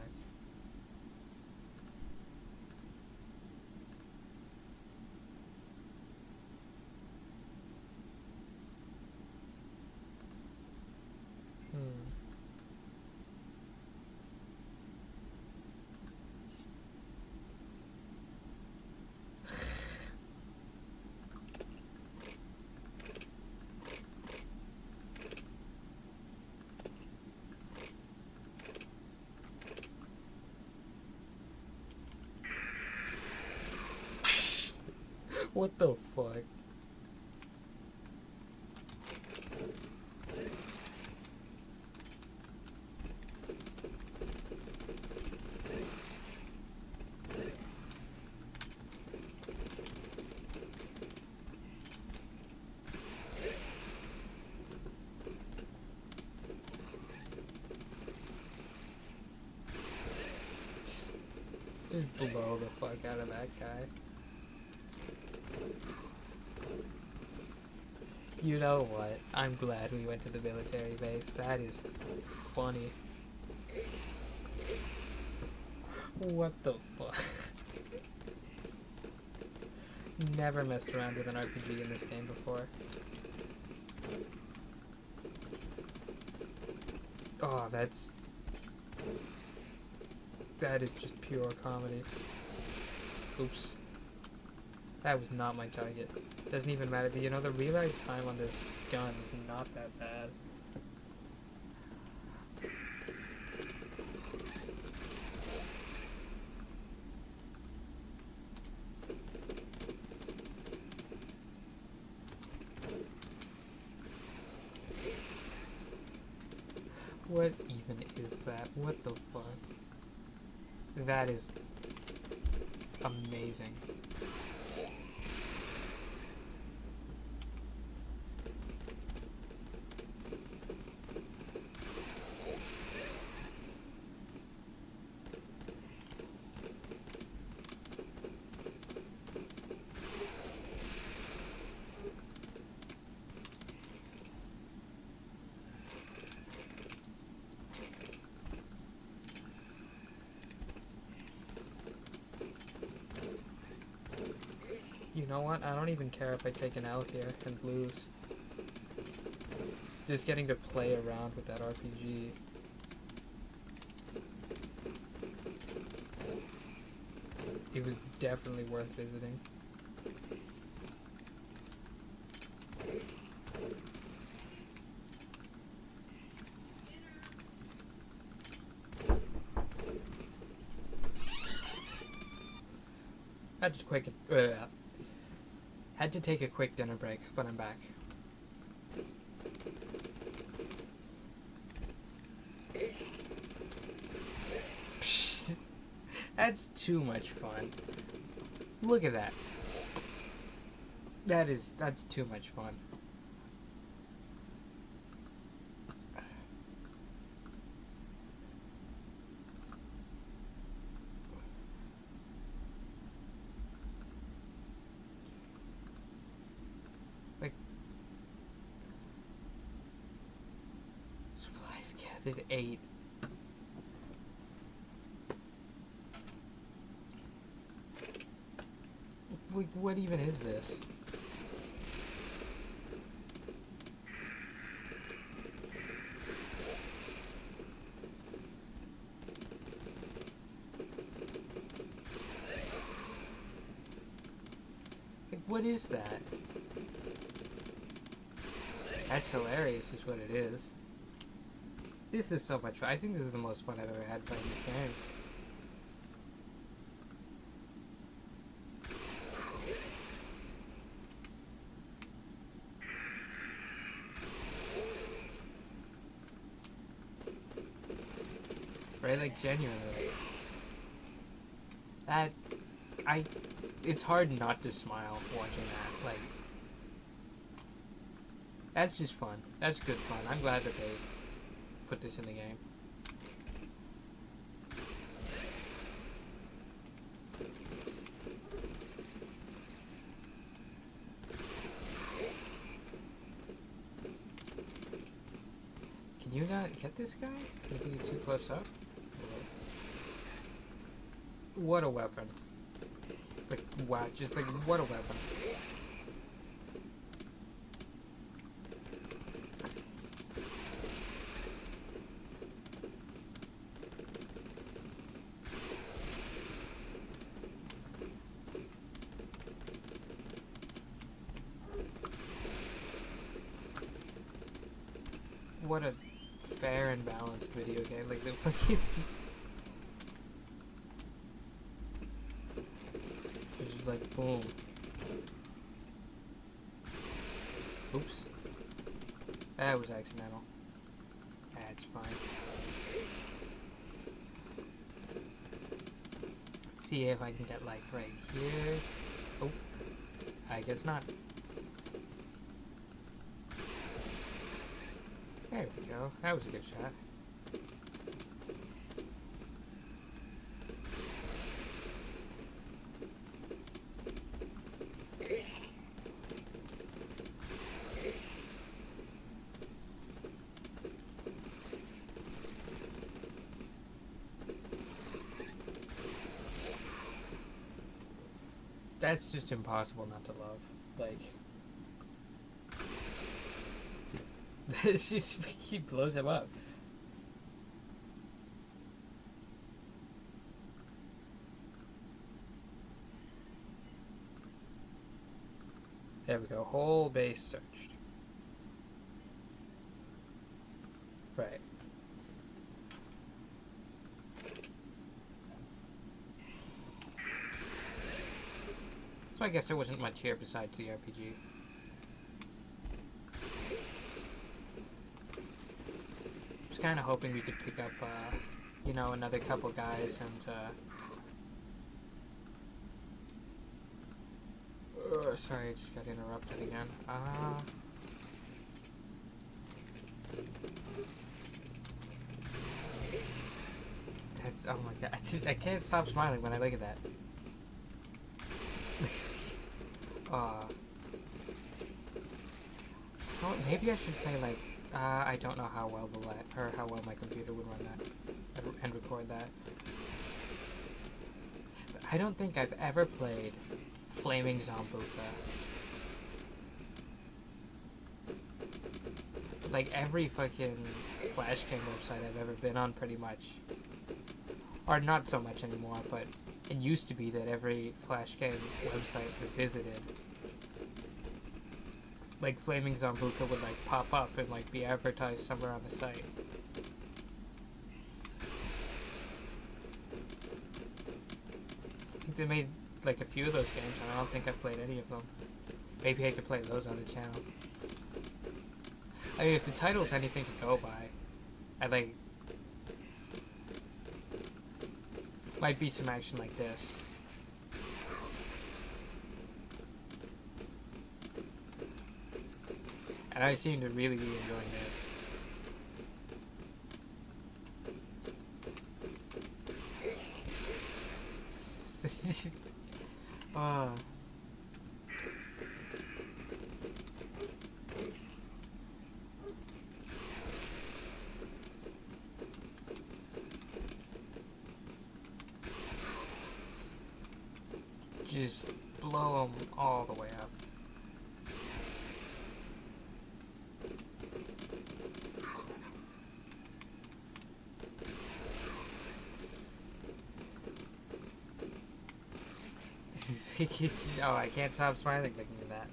What the fuck? Just blow the fuck out of that guy. You know what? I'm glad we went to the military base. That is funny. What the fuck? Never messed around with an RPG in this game before. Oh, that is just pure comedy. Oops. That was not my target. Doesn't even matter. You know, the reload time on this gun is not that bad. What even is that? What the fuck? That is amazing. You know what? I don't even care if I take an L here and lose. Just getting to play around with that RPG. It was definitely worth visiting. Had to take a quick dinner break, but I'm back. That's too much fun. Look at that. That's too much fun. Like, supplies gathered 8. Like, what even is this? Like, what is that? That's hilarious is what it is. This is so much fun. I think this is the most fun I've ever had playing this game. Right, like, genuinely. It's hard not to smile watching that, like, that's just fun. That's good fun. I'm glad that they put this in the game. Can you not get this guy? Is he too close up? What a weapon. Like, wow, just like, what a weapon. What a fair and balanced video game. Like, the fucking... It's just like, boom. Oops. That was accidental. That's fine. See if I can get, like, right here. Oh. I guess not. There we go. That was a good shot. That's just impossible not to love. Like... he blows him up. There we go. Whole base searched. Right. So I guess there wasn't much here besides the RPG. Just kind of hoping we could pick up, you know, another couple guys and, sorry, I just got interrupted again. That's, oh my god, I can't stop smiling when I look at that. Oh, maybe I should play, like, I don't know how well how well my computer would run that and record that. But I don't think I've ever played Flaming Zambuca. Like every fucking Flash game website I've ever been on, pretty much. Or not so much anymore, but it used to be that every Flash game website we visited, like Flaming Zambuca would like pop up and like be advertised somewhere on the site. I think they made like a few of those games, and I don't think I've played any of them. Maybe I could play those on the channel. I mean, if the title's anything to go by, I like might be some action like this. And I seem to really be enjoying this. Just blow them all the way up. Oh, I can't stop smiling looking at that.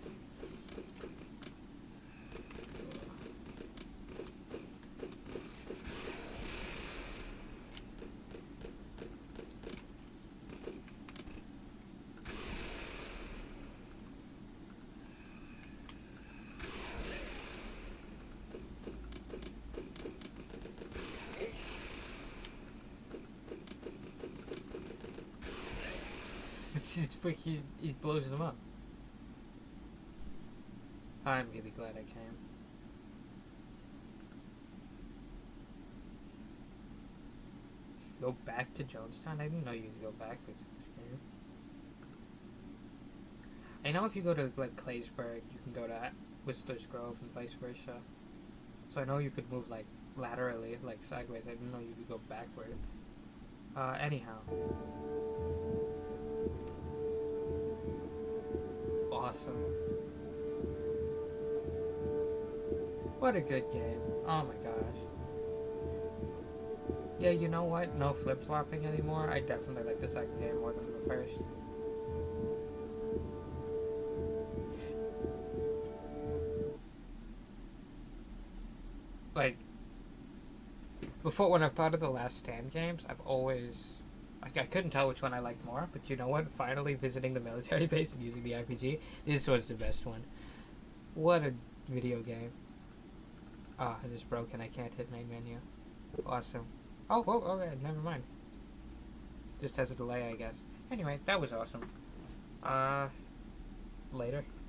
It's freaking, it blows them up. I'm really glad I came. Go back to Jonestown? I didn't know you could go backwards in this game. I know if you go to like Claysburg, you can go to Whistler's Grove and vice versa. So I know you could move like laterally, like sideways. I didn't know you could go backward. Anyhow. Awesome. What a good game. Oh my gosh. Yeah, you know what? No flip-flopping anymore. I definitely like the second game more than the first. Like, before, when I've thought of the Last Stand games, I've always... Like, I couldn't tell which one I liked more, but you know what? Finally visiting the military base and using the RPG, this was the best one. What a video game. Ah, it is broken. I can't hit main menu. Awesome. Oh, okay, never mind. Just has a delay, I guess. Anyway, that was awesome. Later.